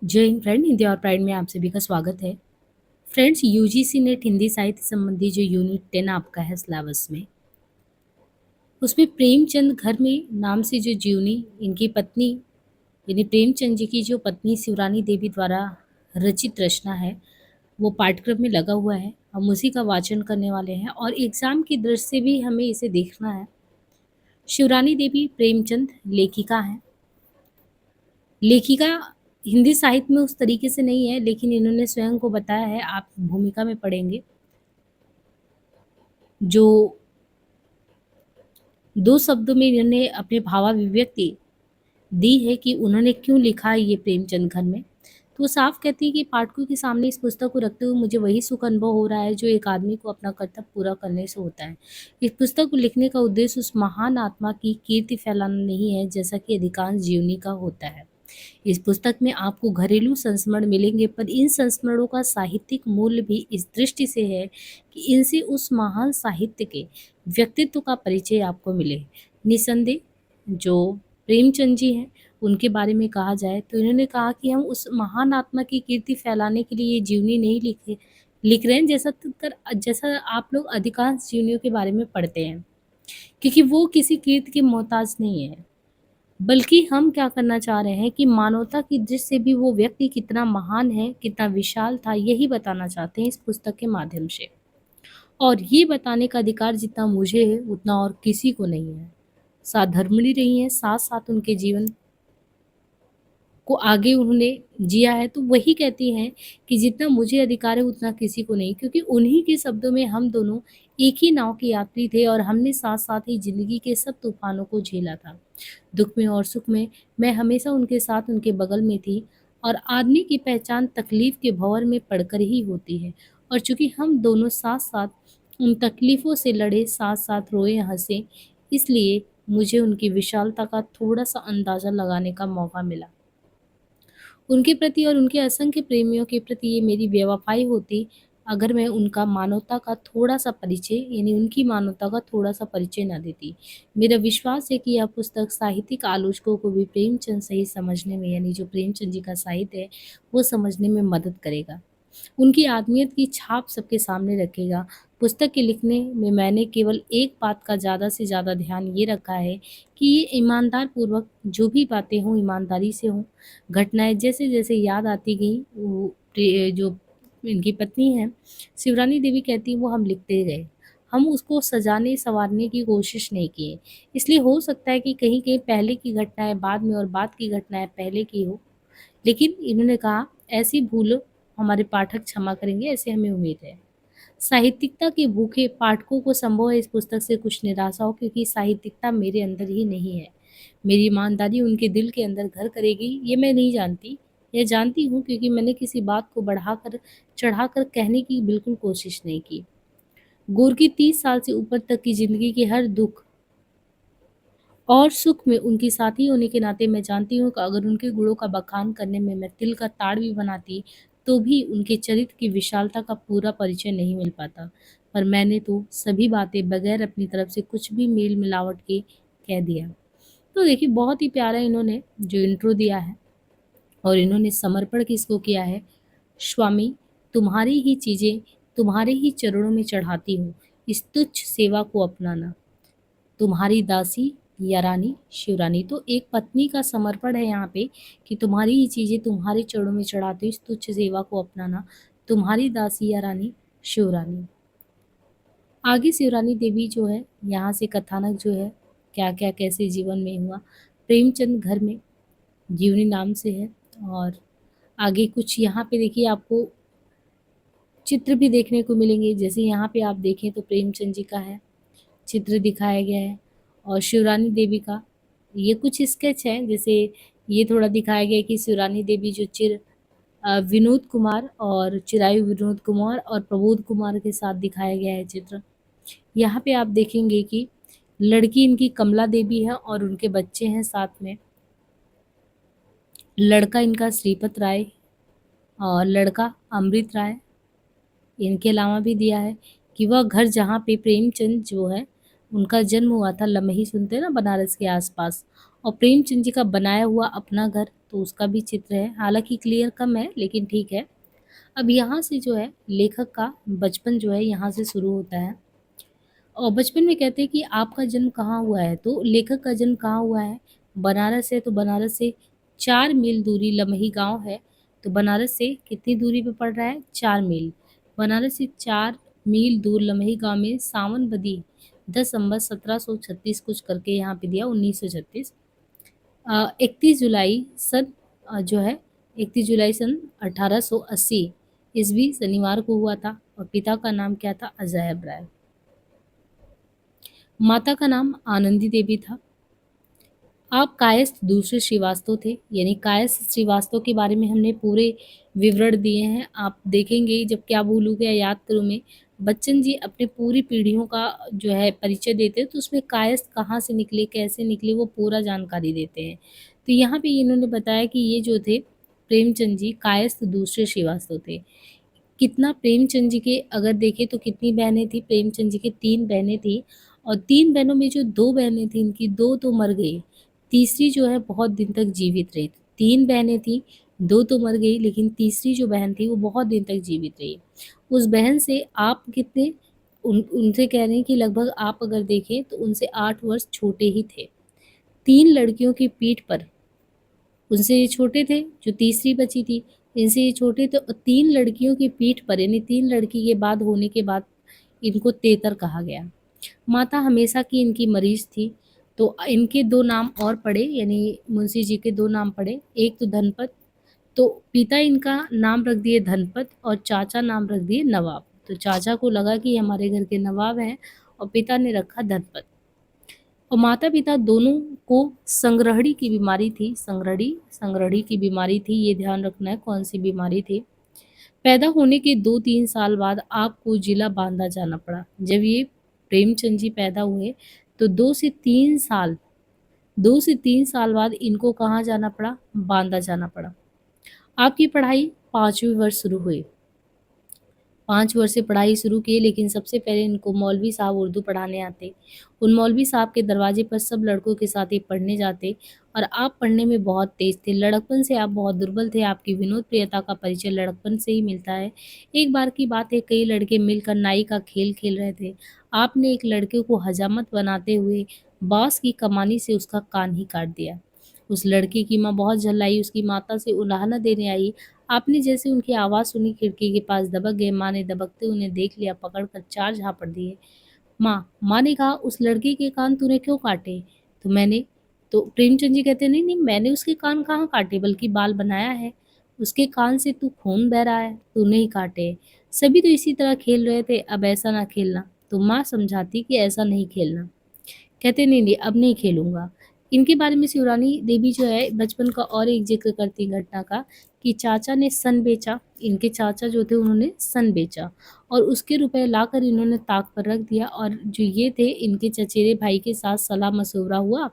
जय हिंद फ्रेंड, हिंदी और प्राइड में आप सभी का स्वागत है। फ्रेंड्स, यूजीसी नेट हिंदी साहित्य संबंधी जो यूनिट 10 आपका है सिलेबस में, उसमें प्रेमचंद घर में नाम से जो जीवनी इनकी पत्नी यानी प्रेमचंद जी की जो पत्नी शिवरानी देवी द्वारा रचित रचना है, वो पाठ्यक्रम में लगा हुआ है। हम उसी का वाचन करने वाले हैं और एग्जाम की दृष्टि से भी हमें इसे देखना है। शिवरानी देवी प्रेमचंद लेखिका हैं। लेखिका हिंदी साहित्य में उस तरीके से नहीं है, लेकिन इन्होंने स्वयं को बताया है, आप भूमिका में पढ़ेंगे, जो दो शब्दों में इन्होंने अपने भावाभिव्यक्ति दी है कि उन्होंने क्यों लिखा है ये प्रेमचंद घर में। तो वो साफ कहती है कि पाठकों के सामने इस पुस्तक को रखते हुए मुझे वही सुख अनुभव हो रहा है जो एक आदमी को अपना कर्तव्य पूरा करने से होता है। इस पुस्तक को लिखने का उद्देश्य उस महान आत्मा की कीर्ति फैलाना नहीं है, जैसा कि अधिकांश जीवनी का होता है। इस पुस्तक में आपको घरेलू संस्मरण मिलेंगे, पर इन संस्मरणों का साहित्यिक मूल्य भी इस दृष्टि से है कि इनसे उस महान साहित्य के व्यक्तित्व का परिचय आपको मिले। निसंदेह जो प्रेमचंद जी हैं, उनके बारे में कहा जाए तो इन्होंने कहा कि हम उस महान आत्मा की कीर्ति फैलाने के लिए ये जीवनी नहीं लिख रहे हैं, जैसा आप लोग अधिकांश जीवनियों के बारे में पढ़ते हैं, क्योंकि वो किसी कीर्ति के मोहताज नहीं है। बल्कि हम क्या करना चाह रहे हैं कि मानवता की दृष्टि से भी वो व्यक्ति कितना महान है, कितना विशाल था, यही बताना चाहते हैं इस पुस्तक के माध्यम से। और ये बताने का अधिकार जितना मुझे है उतना और किसी को नहीं है। साधर्मणी रही हैं, साथ-साथ उनके जीवन को आगे उन्होंने जिया है, तो वही कहती हैं कि जितना मुझे अधिकार है उतना किसी को नहीं, क्योंकि उन्हीं के शब्दों में हम दोनों एक ही नाव के यात्री थे और हमने साथ-साथ ही ज़िंदगी के सब तूफ़ानों को झेला था। दुःख में और सुख में मैं हमेशा उनके साथ उनके बगल में थी, और आदमी की पहचान तकलीफ़ के भंवर में पड़कर ही होती है। और चूँकि हम दोनों साथ-साथ उन तकलीफ़ों से लड़े, साथ-साथ रोए, हँसे, इसलिए मुझे उनकी विशालता का थोड़ा-सा अंदाज़ा लगाने का मौका मिला। उनके प्रति और उनके असंख्य प्रेमियों के प्रति ये मेरी बेवफ़ाई होती अगर मैं उनका मानवता का थोड़ा-सा परिचय यानी उनकी मानवता का थोड़ा-सा परिचय ना देती। मेरा विश्वास है कि यह पुस्तक साहित्यिक आलोचकों को भी प्रेमचंद सही समझने में, यानी जो प्रेमचंद जी का साहित्य है, वो समझने में मदद करेगा। उनकी आत्मीयत की छाप सबके सामने रखेगा। पुस्तक के लिखने में मैंने केवल एक बात का ज़्यादा से ज़्यादा ध्यान ये रखा है कि ये ईमानदार पूर्वक जो भी बातें हों, ईमानदारी से हों। घटनाएँ जैसे-जैसे याद आती गईं, वो जो इनकी पत्नी हैं, शिवरानी देवी कहती हैं, वो हम लिखते गए। हम उसको सजाने-सँवारने की कोशिश नहीं किए। इसलिए हो सकता है कि कहीं-कहीं पहले की घटनाएँ बाद में और बाद की घटनाएँ पहले की हो। लेकिन इन्होंने कहा, ऐसी भूल हमारे पाठक क्षमा करेंगे, ऐसे हमें उम्मीद है। साहित्यिकता के भूखे पाठकों को संभव है इस पुस्तक से कुछ निराशा हो, क्योंकि साहित्यिकता मेरे अंदर ही नहीं है। मेरी ईमानदारी उनके दिल के अंदर घर करेगी, ये मैं नहीं जानती। यह जानती हूँ क्योंकि मैंने किसी बात को बढ़ाकर, चढ़ाकर कहने की बिल्कुल कोशिश नहीं की। गोर की 30 साल से ऊपर तक की ज़िंदगी के हर दुःख और सुख में उनकी साथी होने के नाते मैं जानती हूँ कि अगर उनके गुणों का बखान करने में मैं तिल का ताड़ भी बनाती, तो भी उनके चरित्र की विशालता का पूरा परिचय नहीं मिल पाता। पर मैंने तो सभी बातें बगैर अपनी तरफ से कुछ भी मेल-मिलावट के कह दिया। तो देखिए, बहुत ही प्यारा इन्होंने जो इंट्रो दिया है, और इन्होंने समर्पण किसको किया है? स्वामी, तुम्हारी ही चीज़ें तुम्हारे ही चरणों में चढ़ाती हूँ, इस तुच्छ सेवा को अपनाना। तुम्हारी दासी या रानी शिवरानी। तो एक पत्नी का समर्पण है यहाँ पे कि तुम्हारी ही चीज़ें तुम्हारे चरणों में चढ़ाती हूँ, इस तुच्छ सेवा को अपनाना। तुम्हारी दासी या रानी शिवरानी। आगे शिवरानी देवी जो है, यहाँ से कथानक जो है, क्या-क्या कैसे जीवन में हुआ। प्रेमचंद घर में जीवनी नाम से है, और आगे कुछ यहाँ पे देखिए आपको चित्र भी देखने को मिलेंगे। जैसे यहाँ पे आप देखें तो प्रेमचंद जी का है, चित्र दिखाया गया है, और शिवरानी देवी का ये कुछ स्केच है। जैसे ये थोड़ा दिखाया गया है कि शिवरानी देवी जो विनोद कुमार और चिरायु विनोद कुमार और प्रबोध कुमार के साथ दिखाया गया है चित्र। यहाँ पे आप देखेंगे कि लड़की इनकी कमला देवी है और उनके बच्चे हैं साथ में। लड़का इनका श्रीपत राय और लड़का अमृत राय। इनके अलावा भी दिया है कि वह घर जहाँ पे प्रेमचंद जो है उनका जन्म हुआ था, लमही सुनते हैं ना, बनारस के आसपास, और प्रेमचंद जी का बनाया हुआ अपना घर तो उसका भी चित्र है, हालाँकि क्लियर कम है लेकिन ठीक है। अब यहाँ से जो है लेखक का बचपन जो है यहाँ से शुरू होता है और बचपन में कहते हैं कि आपका जन्म कहाँ हुआ है, तो लेखक का जन्म कहाँ हुआ है? बनारस है, तो बनारस से 4 मील दूरी लमही गाँव है, तो बनारस से कितनी दूरी पे पड़ रहा है? 4 मील। बनारस से 4 मील दूर लमही गाँव में सावन बदी 10 अंबर 1736 कुछ करके यहाँ पे दिया 1936 31 जुलाई सन जो है 31 जुलाई सन 1880 ईस्वी शनिवार को हुआ था और पिता का नाम क्या था? अजैब राय। माता का नाम आनंदी देवी था। आप कायस्थ दूसरे श्रीवास्तव थे, यानी कायस्थ श्रीवास्तव के बारे में हमने पूरे विवरण दिए हैं। आप देखेंगे जब क्या भूलू क्या याद करूँ में, बच्चन जी अपने पूरी पीढ़ियों का जो है परिचय देते हैं, तो उसमें कायस्थ कहाँ से निकले, कैसे निकले, वो पूरा जानकारी देते हैं। तो यहाँ पे इन्होंने बताया कि ये जो थे प्रेमचंद जी कायस्थ दूसरे श्रीवास्तव थे। कितना प्रेमचंद जी के अगर देखें तो कितनी बहनें थी? प्रेमचंद जी की 3 बहनें थी और 3 बहनों में जो 2 बहनें थी इनकी 2 तो मर गई, तीसरी जो है बहुत दिन तक जीवित रही। 3 बहनें थी, 2 तो मर गई लेकिन तीसरी जो बहन थी वो बहुत दिन तक जीवित रही। उस बहन से आप कितने उनसे कह रहे हैं कि लगभग आप अगर देखें तो उनसे 8 वर्ष छोटे ही थे। 3 लड़कियों की पीठ पर उनसे ये छोटे थे, जो तीसरी बची थी, इनसे ये छोटे थे और 3 लड़कियों की पीठ पर यानी 3 लड़की के बाद होने के बाद इनको तेतर कहा गया। माता हमेशा की इनकी मरीज़ थी, तो इनके 2 नाम और पड़े यानी मुंशी जी के 2 नाम पड़े, एक तो धनपत, तो पिता इनका नाम रख दिए धनपत और चाचा नाम रख दिए नवाब। तो चाचा को लगा कि हमारे घर के नवाब हैं और पिता ने रखा धनपत। और माता-पिता दोनों को संग्रहणी की बीमारी थी, संग्रहणी की बीमारी थी, ये ध्यान रखना है कौन-सी बीमारी थी। पैदा होने के 2-3 साल बाद आपको जिला बांदा जाना पड़ा। जब ये प्रेमचंद जी पैदा हुए, तो 2 से 3 साल बाद इनको कहाँ जाना पड़ा? बांदा जाना पड़ा। आपकी पढ़ाई 5वीं वर्ष शुरू हुई। 5 वर्ष से पढ़ाई शुरू की लेकिन सबसे पहले इनको मौलवी साहब उर्दू पढ़ाने आते। उन मौलवी साहब के दरवाजे पर सब लड़कों के साथ ये पढ़ने जाते और आप पढ़ने में बहुत तेज़ थे। लड़कपन से आप बहुत दुर्बल थे, आपकी विनोद-प्रियता का परिचय लड़कपन से ही मिलता है। एक बार की बात है कई लड़के मिलकर नाई का खेल खेल रहे थे। आपने एक लड़के को हजामत बनाते हुए बाँस की कमानी से उसका कान ही काट दिया। उस लड़के की माँ बहुत झल्लाई, उसकी माता से उलाहना देने आई। आपने जैसे उनकी आवाज़ सुनी खिड़की के पास दबक गए, माँ ने दबकते उन्हें देख लिया, पकड़कर 4 झापड़ दिए। माँ ने कहा उस लड़के के कान तूने क्यों काटे? तो मैंने तो प्रेमचंद जी कहते नहीं, नहीं मैंने उसके कान कहाँ काटे बल्कि बाल बनाया है। उसके कान से तू खून बह रहा है, तूने ही काटे। सभी तो इसी तरह खेल रहे थे, अब ऐसा ना खेलना। तो माँ समझाती कि ऐसा नहीं खेलना। कहते नहीं, नहीं अब नहीं खेलूँगा। इनके बारे में शिवरानी देवी जो है बचपन का और एक ज़िक्र करती घटना का कि चाचा ने सन बेचा, इनके चाचा जो थे उन्होंने सन बेचा और उसके रुपए लाकर इन्होंने ताक पर रख दिया और जो ये थे इनके चचेरे भाई के साथ सलाह-मशवरा हुआ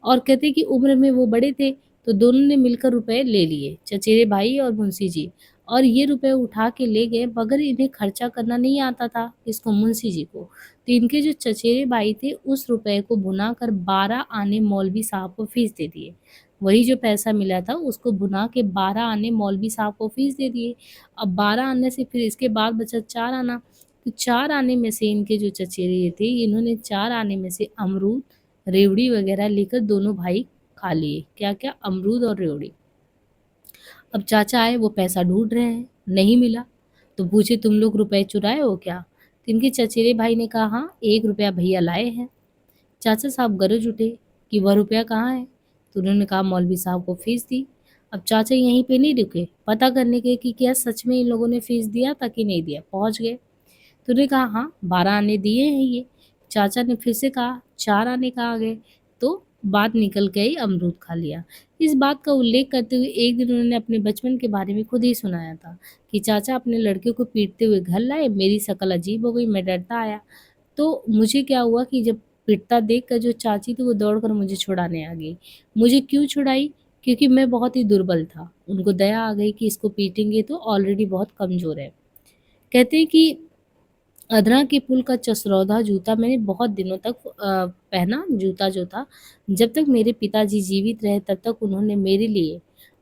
और कहते कि उम्र में वो बड़े थे, तो दोनों ने मिलकर रुपए ले लिए, चचेरे भाई और मुंशी जी और ये रुपए उठा के ले गए मगर इन्हें खर्चा करना नहीं आता था, इसको मुंशी जी को। तो इनके जो चचेरे भाई थे उस रुपए को भुनाकर 12 आने मौलवी साहब को फीस दे दिए। वही जो पैसा मिला था उसको भुना के 12 आने मौलवी साहब को फीस दे दिए। अब 12 आने से फिर इसके बाद बचा 4 आना, तो 4 आने में से इनके जो चचेरे थे इन्होंने 4 आने में से अमरूद रेवड़ी वगैरह लेकर दोनों भाई खा लिए। क्या-क्या? अमरूद और रेवड़ी। अब चाचा आए वो पैसा ढूँढ रहे हैं, नहीं मिला। तो पूछे तुम लोग रुपए चुराए हो क्या? तो इनके चचेरे भाई ने कहा हाँ, 1 रुपया भैया लाए हैं। चाचा साहब गरज उठे कि वह रुपया कहाँ है? तो उन्होंने कहा मौलवी साहब को फीस दी। अब चाचा यहीं पे नहीं रुके, पता करने के कि क्या सच में इन लोगों ने फीस दिया था कि नहीं दिया। पहुँच गए। तो उन्होंने कहा हाँ 12 आने दिए हैं ये। चाचा ने फिर से कहा 4 आने कहाँ गए? तो बात निकल गई अमरूद खा लिया। इस बात का उल्लेख करते हुए एक दिन उन्होंने अपने बचपन के बारे में खुद ही सुनाया था कि चाचा अपने लड़के को पीटते हुए घर लाए, मेरी शक्ल अजीब हो गई, मैं डरता आया। तो मुझे क्या हुआ कि जब पिटता देखकर जो चाची थी वो दौड़कर मुझे छुड़ाने आ गई। मुझे क्यों छुड़ाई? क्योंकि मैं बहुत ही दुर्बल था। उनको दया आ गई कि इसको पीटेंगे तो ऑलरेडी बहुत कमज़ोर है। कहते हैं कि अदरा के पुल का चसरौधा जूता मैंने बहुत दिनों तक पहना, जूता जो था। जब तक मेरे पिताजी जीवित रहे तब तक उन्होंने मेरे लिए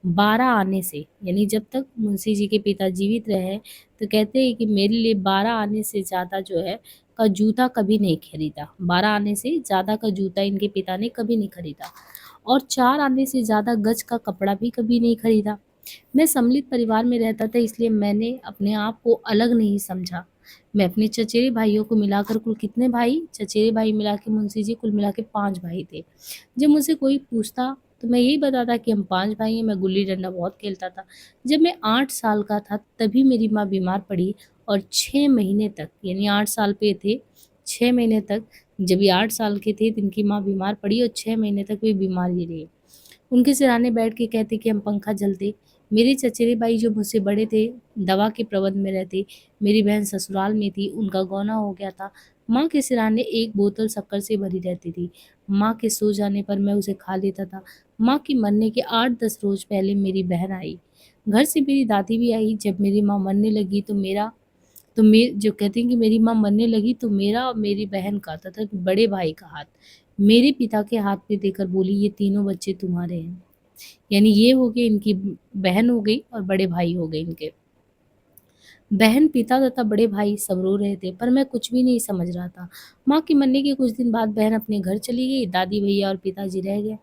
12 आने से, यानी जब तक मुंशी जी के पिता जीवित रहे हैं, तो कहते हैं कि मेरे लिए 12 आने से ज़्यादा जो है का जूता कभी नहीं खरीदा। 12 आने से ज़्यादा का जूता इनके पिता ने कभी नहीं खरीदा, और 4 आने से ज़्यादा गज का कपड़ा भी कभी नहीं खरीदा। मैं सम्मिलित परिवार में रहता था, इसलिए मैंने अपने आप को अलग नहीं समझा। मैं अपने चचेरे भाइयों को मिलाकर, कुल कितने भाई? चचेरे भाई मिला के मुंशी जी कुल मिला के 5 भाई थे। जब मुझसे कोई पूछता तो मैं यही बताता कि हम 5 भाई हैं। मैं गुल्ली-डंडा बहुत खेलता था। जब मैं 8 साल का था तभी मेरी माँ बीमार पड़ी, और 6 महीने तक, यानी 8 साल पे थे, 6 महीने तक, जब ये 8 साल के थे तो इनकी माँ बीमार पड़ी और 6 महीने तक वे बीमार ही रहे। उनके सिरहाने बैठ के कहते कि हम पंखा झलते। मेरे चचेरे भाई जो मुझसे बड़े थे, दवा के प्रबंध में रहते। मेरी बहन ससुराल में थी, उनका गौना हो गया था। माँ के सिरहाने एक बोतल शक्कर से भरी रहती थी। माँ के सो जाने पर मैं उसे खा लेता था। माँ के मरने के 8-10 रोज पहले मेरी बहन आई। घर से मेरी दादी भी आई। जब मेरी माँ मरने लगी तो मेरा तो मे जो कहते हैं कि मेरी माँ मरने लगी तो मेरा और मेरी बहन का तथा बड़े भाई का हाथ मेरे पिता के हाथ पे देकर बोली, ये तीनों बच्चे तुम्हारे हैं। यानी ये हो गए इनकी बहन हो गई और बड़े भाई हो गए इनके। बहन, पिता तथा बड़े भाई सब रो रहे थे, पर मैं कुछ भी नहीं समझ रहा था। माँ के मरने के कुछ दिन बाद बहन अपने घर चली गई, दादी भैया और पिताजी रह गए।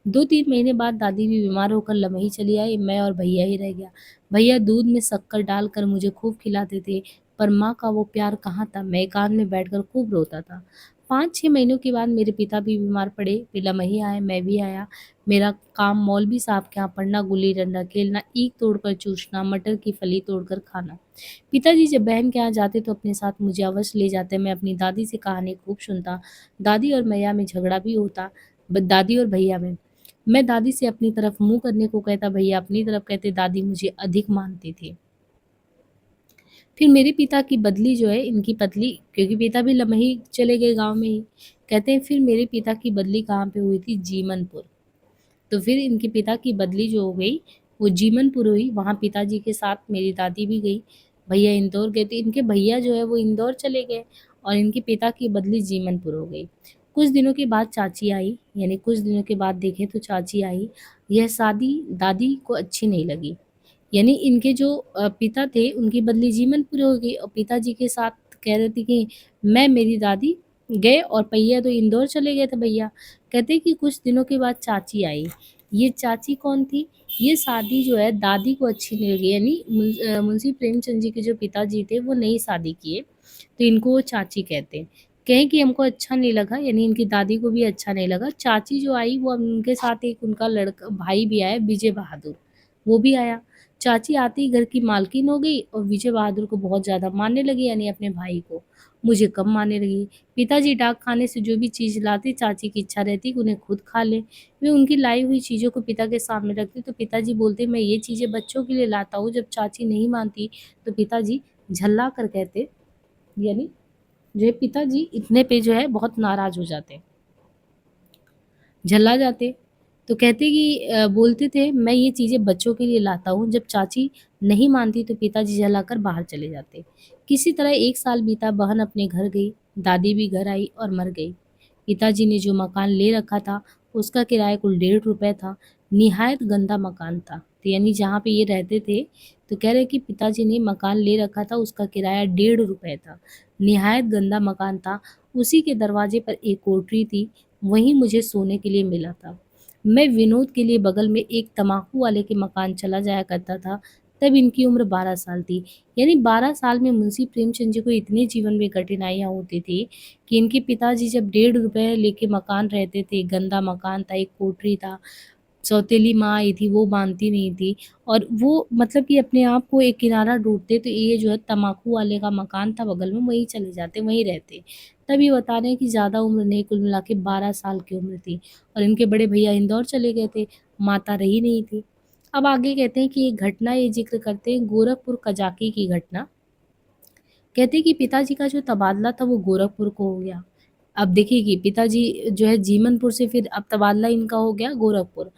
2-3 महीने बाद दादी भी बीमार होकर लमही चली आई, मैं और भैया ही रह गया। भैया दूध में शक्कर डालकर मुझे खूब खिलाते थे, पर माँ का वो प्यार कहाँ था। मैं एकांत में बैठकर खूब रोता था। 5-6 महीनों के बाद मेरे पिता भी बीमार पड़े, वे लमही आए, मैं भी आया। मेरा काम मौलवी साहब के यहाँ पढ़ना, गुल्ली डंडा खेलना, ईख तोड़कर चूसना, मटर की फली तोड़कर खाना। पिताजी जब बहन के यहाँ जाते तो अपने साथ मुझे अवश्य ले जाते। मैं अपनी दादी से कहानी खूब सुनता। दादी और मैया में झगड़ा भी होता, दादी और भैया में। मैं दादी से अपनी तरफ मुंह करने को कहता, भैया अपनी तरफ कहते। दादी मुझे अधिक मानती थी। फिर मेरे पिता की बदली जो है, इनकी बदली, क्योंकि पिता भी लमही चले गए गांव में ही। कहते हैं फिर मेरे पिता की बदली कहाँ पे हुई थी? जीमनपुर। तो फिर इनके पिता की बदली जो हो गई वो जीमनपुर हुई। वहाँ पिताजी के साथ मेरी दादी भी गई। भैया इंदौर गए थे। इनके भैया जो है वो इंदौर चले गए और इनके पिता की बदली जीमनपुर हो गई। कुछ दिनों के बाद चाची आई, यानी कुछ दिनों के बाद देखें तो चाची आई। यह शादी दादी को अच्छी नहीं लगी। यानी इनके जो पिता थे उनकी बदली जीवनपुर हो गई और पिताजी के साथ कह रहे थे कि मैं मेरी दादी गए, और भैया तो इंदौर चले गए थे भैया। कहते कि कुछ दिनों के बाद चाची आई। ये चाची कौन थी? ये शादी जो है दादी को अच्छी नहीं लगी, यानी मुंशी प्रेमचंद जी के जो पिताजी थे वो नई शादी किए, तो इनको वो चाची कहते हैं। कहें कि हमको अच्छा नहीं लगा, यानी इनकी दादी को भी अच्छा नहीं लगा। चाची जो आई वो उनके साथ एक उनका लड़का भाई भी आया, विजय बहादुर, वो भी आया। चाची आते ही घर की मालकिन हो गई और विजय बहादुर को बहुत ज़्यादा मानने लगी, यानी अपने भाई को। मुझे कम मानने लगी। पिताजी डाक खाने से जो भी चीज़ लाते चाची की इच्छा रहती कि उन्हें खुद खा लें। वे उनकी लाई हुई चीज़ों को पिता के सामने रखती तो पिताजी बोलते, मैं ये चीज़ें बच्चों के लिए लाता हूँ। जब चाची नहीं मानती तो पिताजी झल्ला कर कहते, यानी जो है पिताजी इतने पे जो है बहुत नाराज़ हो जाते, झल्ला जाते। तो कहते कि बोलते थे मैं ये चीज़ें बच्चों के लिए लाता हूँ। जब चाची नहीं मानती तो पिताजी जलाकर बाहर चले जाते। किसी तरह 1 साल बीता, बहन अपने घर गई, दादी भी घर आई और मर गई। पिताजी ने जो मकान ले रखा था उसका किराया कुल 1.5 रुपए था। निहायत गंदा मकान था। तो यानी जहाँ पे ये रहते थे, तो कह रहे कि पिताजी ने मकान ले रखा था, उसका किराया 1.5 रुपए था। निहायत गंदा मकान था। उसी के दरवाजे पर एक कोठरी थी, वहीं मुझे सोने के लिए मिला था। मैं विनोद के लिए बगल में एक तम्बाकू वाले के मकान चला जाया करता था। तब इनकी उम्र 12 साल थी। यानी 12 साल में मुंशी प्रेमचंद जी को इतने जीवन में कठिनाइयाँ होती थी कि इनके पिताजी जब 1.5 रुपए लेके मकान रहते थे, गंदा मकान था, एक कोठरी था, सौतेली माँ आई थी, वो मानती नहीं थी, और वो मतलब कि अपने आप को एक किनारा ढूँढते, तो ये जो है तम्बाकू वाले का मकान था बगल में, वहीं चले जाते, वहीं रहते। तब ये बता रहे हैं कि ज़्यादा उम्र नहीं, कुल मिला के 12 साल की उम्र थी, और इनके बड़े भैया इंदौर चले गए थे, माता रही नहीं थी। अब आगे कहते हैं कि एक घटना ये ज़िक्र करते हैं, गोरखपुर कजाकी की घटना। कहते हैं कि पिताजी का जो तबादला था वो गोरखपुर को हो गया। अब देखिए कि पिताजी जो है जीमनपुर से फिर अब तबादला इनका हो गया गोरखपुर।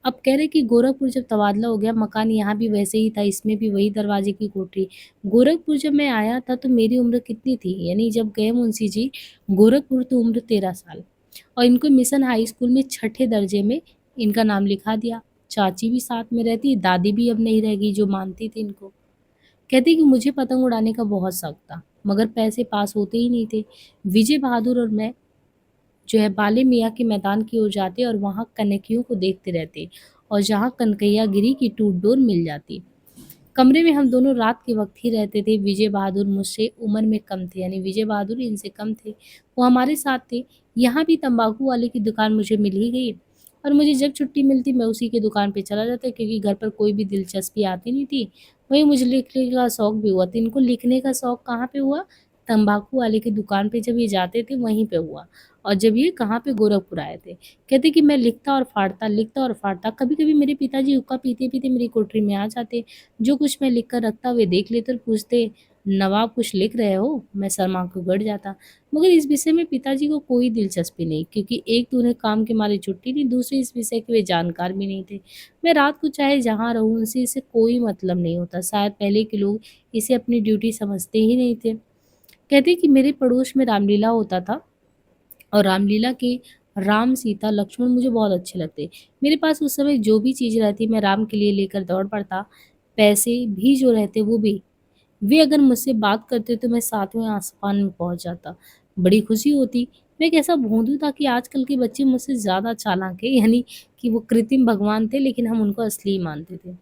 अब कह रहे कि गोरखपुर जब तबादला हो गया, मकान यहाँ भी वैसे ही था, इसमें भी वही दरवाजे की कोठरी। गोरखपुर जब मैं आया था तो मेरी उम्र कितनी थी? यानी जब गए मुंशी जी गोरखपुर तो उम्र 13 साल, और इनको मिशन हाई स्कूल में छठे दर्जे में इनका नाम लिखा दिया। चाची भी साथ में रहती, दादी भी अब नहीं रह गई जो मानती थी इनको। कहती कि मुझे पतंग उड़ाने का बहुत शौक था, मगर पैसे पास होते ही नहीं थे। विजय बहादुर और मैं जो है बाले मियाँ के मैदान की ओर जाते और वहाँ कनखियों को देखते रहते, और जहाँ कनकैया गिरी की टूट डोर मिल जाती। कमरे में हम दोनों रात के वक्त ही रहते थे। विजय बहादुर मुझसे उम्र में कम थे, यानी विजय बहादुर इनसे कम थे, वो हमारे साथ थे। यहाँ भी तंबाकू वाले की दुकान मुझे मिल ही गई, और मुझे जब छुट्टी मिलती मैं उसी की दुकान पे चला जाता, क्योंकि घर पर कोई भी दिलचस्पी आती नहीं थी। वहीं मुझे लिखने का शौक भी हुआ, तो इनको लिखने का शौक कहाँ पे हुआ? तंबाकू वाले की दुकान पे जब ये जाते थे वहीं पे हुआ। और जब ये कहाँ पे गोरखपुर आए थे, कहते कि मैं लिखता और फाड़ता। कभी कभी मेरे पिताजी हुक्का पीते पीते मेरी कोठरी में आ जाते, जो कुछ मैं लिख कर रखता वे देख लेते और पूछते, नवाब कुछ लिख रहे हो? मैं शर्मा के गड़ जाता। मगर इस विषय में पिताजी को कोई दिलचस्पी नहीं, क्योंकि एक तो उन्हें काम के मारे छुट्टी नहीं, दूसरे इस विषय के वे जानकार भी नहीं थे। मैं रात को चाहे जहाँ रहूँ उनसे इसे कोई मतलब नहीं होता। शायद पहले के लोग इसे अपनी ड्यूटी समझते ही नहीं थे। कहते कि मेरे पड़ोस में रामलीला होता था, और रामलीला के राम, सीता, लक्ष्मण मुझे बहुत अच्छे लगते। मेरे पास उस समय जो भी चीज़ रहती मैं राम के लिए लेकर दौड़ पड़ता। पैसे भी जो रहते वो भी। वे अगर मुझसे बात करते तो मैं सातवें आसमान में पहुँच जाता। बड़ी खुशी होती। मैं एक ऐसा भोंदू था कि आजकल के बच्चे मुझसे ज़्यादा चालाक हैं, यानी कि वो कृत्रिम भगवान थे लेकिन हम उनको असली मानते थे।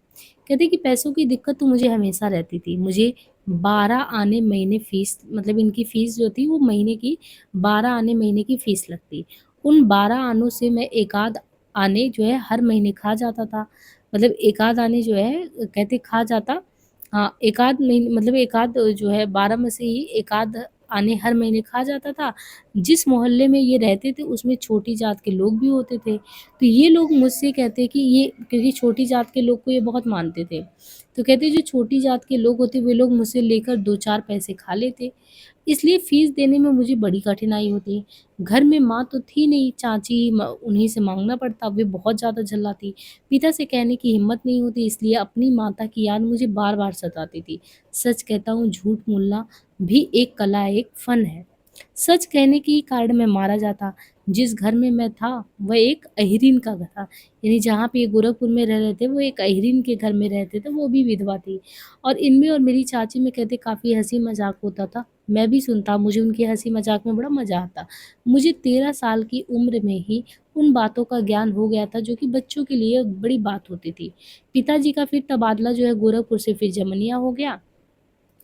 कहते कि पैसों की दिक्कत तो मुझे हमेशा रहती थी। मुझे 12 आने महीने फ़ीस, मतलब इनकी फ़ीस जो थी वो महीने की 12 आने महीने की फ़ीस लगती। उन 12 आनों से मैं 1 आध आने जो है हर महीने खा जाता था। मतलब 1 आध आने जो है कहते खा जाता। हाँ, 1 आध महीने, मतलब 1 आध जो है 12 में से ही 1 आध आने हर महीने खा जाता था। जिस मोहल्ले में ये रहते थे उसमें छोटी जात के लोग भी होते थे। तो ये लोग मुझसे कहते कि ये, क्योंकि छोटी जात के लोग को ये बहुत मानते थे। तो कहते जो छोटी जात के लोग होते वे लोग मुझसे लेकर 2-4 पैसे खा लेते। इसलिए फ़ीस देने में मुझे बड़ी कठिनाई होती। घर में माँ तो थी नहीं, चाची म उन्हीं से माँगना पड़ता, वे बहुत ज़्यादा झल्लाती। पिता से कहने की हिम्मत नहीं होती, इसलिए अपनी माता की याद मुझे बार-बार सताती थी। सच कहता हूँ, झूठ बोलना भी एक कला है, एक फ़न है। सच कहने के ही कारण मैं मारा जाता। जिस घर में मैं था वह एक अहिरीन का घर था। यानी जहाँ पे ये गोरखपुर में रह रहे थे वो एक अहिरीन के घर में रहते थे, वो भी विधवा थी। और इनमें और मेरी चाची में कहते काफ़ी हँसी-मज़ाक होता था। मैं भी सुनता, मुझे उनकी हँसी-मज़ाक में बड़ा मज़ा आता। मुझे 13 साल की उम्र में ही उन बातों का ज्ञान हो गया था जो कि बच्चों के लिए बड़ी बात होती थी। पिताजी का फिर तबादला जो है गोरखपुर से फिर जमनिया हो गया,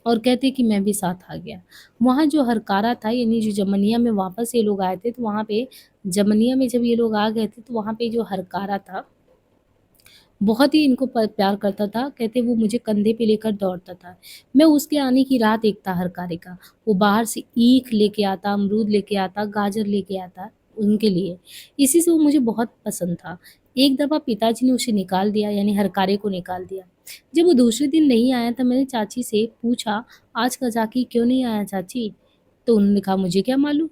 और कहते कि मैं भी साथ आ गया। वहाँ जो हरकारा था, यानी जो जमनिया में वापस ये लोग आए थे, तो वहाँ पे जमनिया में जब ये लोग आ गए थे तो वहाँ पे जो हरकारा था बहुत ही इनको प्यार करता था। कहते वो मुझे कंधे पे लेकर दौड़ता था। मैं उसके आने की राह देखता हर कार्य का। वो बाहर से ईख लेके आता, अमरूद लेके आता, गाजर लेके आता उनके लिए। इसी से वो मुझे बहुत पसंद था। एक दफ़ा पिताजी ने उसे निकाल दिया, यानी हरकारे को निकाल दिया। जब वो दूसरे दिन नहीं आया तो मैंने चाची से पूछा, आज कज़ाकी क्यों नहीं आया चाची? तो उन्होंने कहा, मुझे क्या मालूम।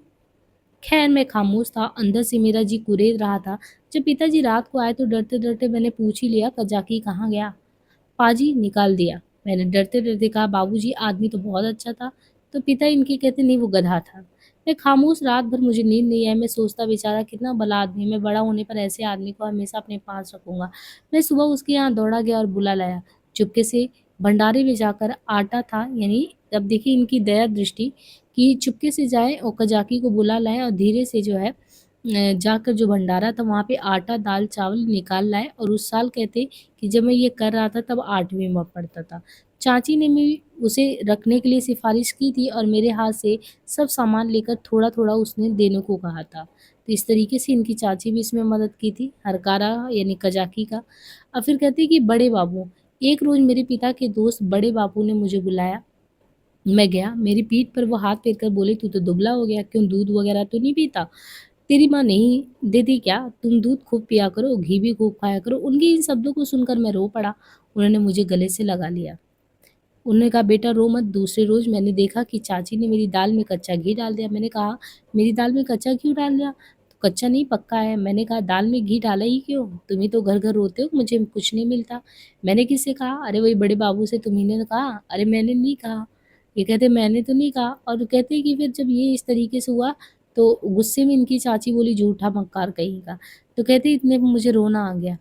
खैर मैं खामोश था, अंदर से मेरा जी कुरेद रहा था। जब पिताजी रात को आए तो डरते-डरते मैंने पूछ ही लिया, कज़ाकी कहाँ गया? पाजी निकाल दिया। मैंने डरते-डरते कहा, बाबूजी आदमी तो बहुत अच्छा था। तो पिता इनके कहते, नहीं वो गधा था। मैं खामोश, रात भर मुझे नींद नहीं आई। मैं सोचता, बेचारा कितना भला आदमी है, मैं बड़ा होने पर ऐसे आदमी को हमेशा अपने पास रखूँगा। मैं सुबह उसके यहाँ दौड़ा गया और बुला लाया। चुपके से भंडारे में जाकर आटा था, यानी अब देखिए इनकी दया दृष्टि कि चुपके से जाएँ और कजाकी को बुला लाएँ और धीरे से जो है जाकर जो भंडारा था वहाँ पे आटा, दाल, चावल निकाल लाए। और उस साल कहते कि जब मैं ये कर रहा था तब 8वीं में पढ़ता था। चाची ने भी उसे रखने के लिए सिफ़ारिश की थी और मेरे हाथ से सब सामान लेकर थोड़ा-थोड़ा उसने देने को कहा था। तो इस तरीके से इनकी चाची भी इसमें मदद की थी, हरकारा यानी कजाकी का। और फिर कहते कि बड़े बाबू, एक रोज़ मेरे पिता के दोस्त बड़े बाबू ने मुझे बुलाया। मैं गया, मेरी पीठ पर वो हाथ फेर कर बोले, तू तो दुबला हो गया, क्यों दूध वगैरह तो नहीं पीता? तेरी माँ नहीं देती क्या? तुम दूध खूब पिया करो, घी भी खूब खाया करो। उनके इन शब्दों को सुनकर मैं रो पड़ा। उन्होंने मुझे गले से लगा लिया। उन्होंने कहा, बेटा रो मत। दूसरे रोज़ मैंने देखा कि चाची ने मेरी दाल में कच्चा घी डाल दिया। मैंने कहा, मेरी दाल में कच्चा क्यों डाल दिया? तो कच्चा नहीं पक्का है। मैंने कहा दाल में घी डाला ही क्यों? तुम ही तो घर-घर रोते हो मुझे कुछ नहीं मिलता। मैंने किससे कहा? अरे वही बड़े बाबू से तुम्ही ने कहा। अरे मैंने नहीं कहा। ये कहते मैंने तो नहीं कहा और कहते कि फिर जब ये इस तरीके से हुआ तो गुस्से में इनकी चाची बोली झूठा मक्कार कहीं का। तो कहते इतने में मुझे रोना आ गया।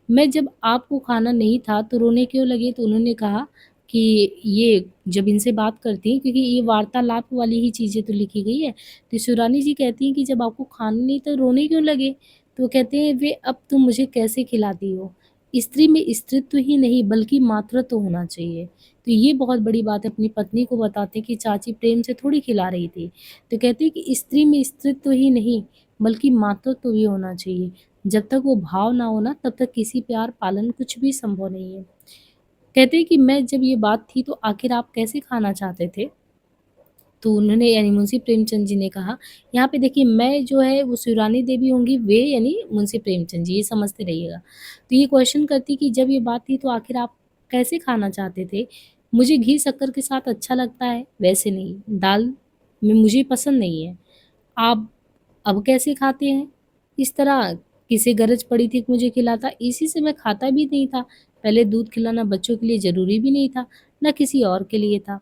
मैं जब आपको खाना नहीं था तो रोने क्यों लगे? तो उन्होंने कहा कि ये जब इनसे बात करती हैं क्योंकि ये वार्तालाप वाली ही चीज़ें तो लिखी गई है। तो शिवरानी जी कहती हैं कि जब आपको खाना नहीं तो रोने क्यों लगे? तो वो कहते हैं वे अब तुम मुझे कैसे खिलाती हो? स्त्री में स्त्रीत्व ही नहीं बल्कि मातृत्व होना चाहिए। तो ये बहुत बड़ी बात है अपनी पत्नी को बताते हैं कि चाची प्रेम से थोड़ी खिला रही थी। तो कहती है कि स्त्री में स्त्रीत्व ही नहीं बल्कि मातृत्व भी होना चाहिए। जब तक वो भाव ना हो ना तब तक किसी प्यार पालन कुछ भी संभव नहीं है। कहते हैं कि मैं जब ये बात थी तो आखिर आप कैसे खाना चाहते थे? तो उन्होंने यानी मुंशी प्रेमचंद जी ने कहा, यहाँ पे देखिए मैं जो है वो शिवरानी देवी होंगी वे यानी मुंशी प्रेमचंद जी, ये समझते रहिएगा। तो ये क्वेश्चन करती कि जब ये बात थी तो आखिर आप कैसे खाना चाहते थे? मुझे घी शक्कर के साथ अच्छा लगता है, वैसे नहीं। दाल में मुझे पसंद नहीं है। आप अब कैसे खाते हैं? इस तरह किसे गरज पड़ी थी कि मुझे खिलाता, इसी से मैं खाता भी नहीं था। पहले दूध खिलाना बच्चों के लिए ज़रूरी भी नहीं था, ना किसी और के लिए था।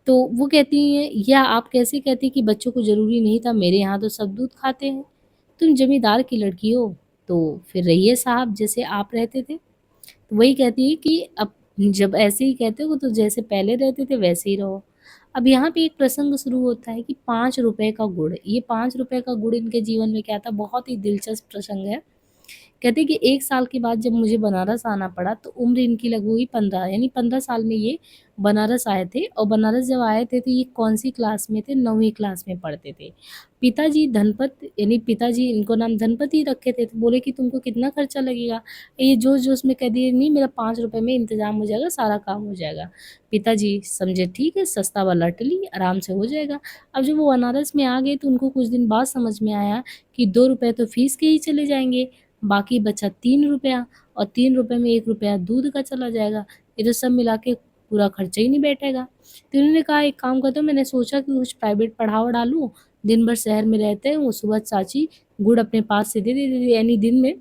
तो वो कहती हैं या आप कैसे कहती कि बच्चों को ज़रूरी नहीं था, मेरे यहाँ तो सब दूध खाते हैं। तुम ज़मींदार की लड़की हो, तो फिर रहिए साहब जैसे आप रहते थे। तो वही कहती है कि अब जब ऐसे ही कहते हो तो जैसे पहले रहते थे वैसे ही रहो। अब यहाँ पे एक प्रसंग शुरू होता है कि ₹5 का गुड़, ये ₹5 का गुड़ इनके जीवन में क्या था, बहुत ही दिलचस्प प्रसंग है। कहते हैं कि 1 साल के बाद जब मुझे बनारस आना पड़ा तो उम्र इनकी लगभग हुई 15 यानी 15 साल में ये बनारस आए थे और बनारस जब आए थे तो ये कौन-सी क्लास में थे? 9वीं क्लास में पढ़ते थे। पिताजी धनपत यानी पिताजी इनको नाम धनपति रखे थे, तो बोले कि तुमको कितना खर्चा लगेगा? ये जोश-जोश में कह दिए नहीं मेरा ₹5 में इंतज़ाम हो जाएगा, सारा काम हो जाएगा। पिताजी समझे ठीक है सस्ता वाला टली आराम से हो जाएगा। अब जब वो बनारस में आ गए तो उनको कुछ दिन बाद समझ में आया कि ₹2 तो फीस के ही चले जाएँगे। बाकी बचा ₹3 और ₹3 में ₹1 दूध का चला जाएगा। ये तो सब मिला के पूरा खर्चा ही नहीं बैठेगा। तो इन्होंने कहा एक काम करता हूँ मैंने सोचा कि कुछ प्राइवेट पढ़ा-वढ़ा लूँ, दिन भर शहर में रहते हैं, वो सुबह चाची गुड़ अपने पास से दे देती थी यानी दिन में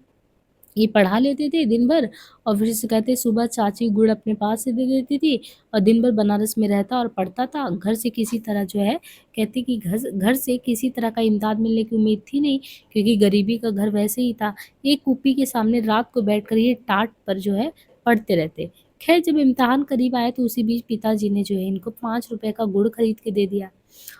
ये पढ़ा लेते थे दिन भर और फिर से कहते सुबह चाची गुड़ अपने पास से दे देती थी और दिन भर बनारस में रहता और पढ़ता था। घर से किसी तरह जो है कहते कि घर घर से किसी तरह का इमदाद मिलने की उम्मीद थी नहीं क्योंकि गरीबी का घर वैसे ही था। एक कुप्पी के सामने रात को बैठकर ये टाट पर जो है पढ़ते रहते। खैर जब इम्तिहान करीब आया तो उसी बीच पिताजी ने जो है इनको ₹5 का गुड़ खरीद के दे दिया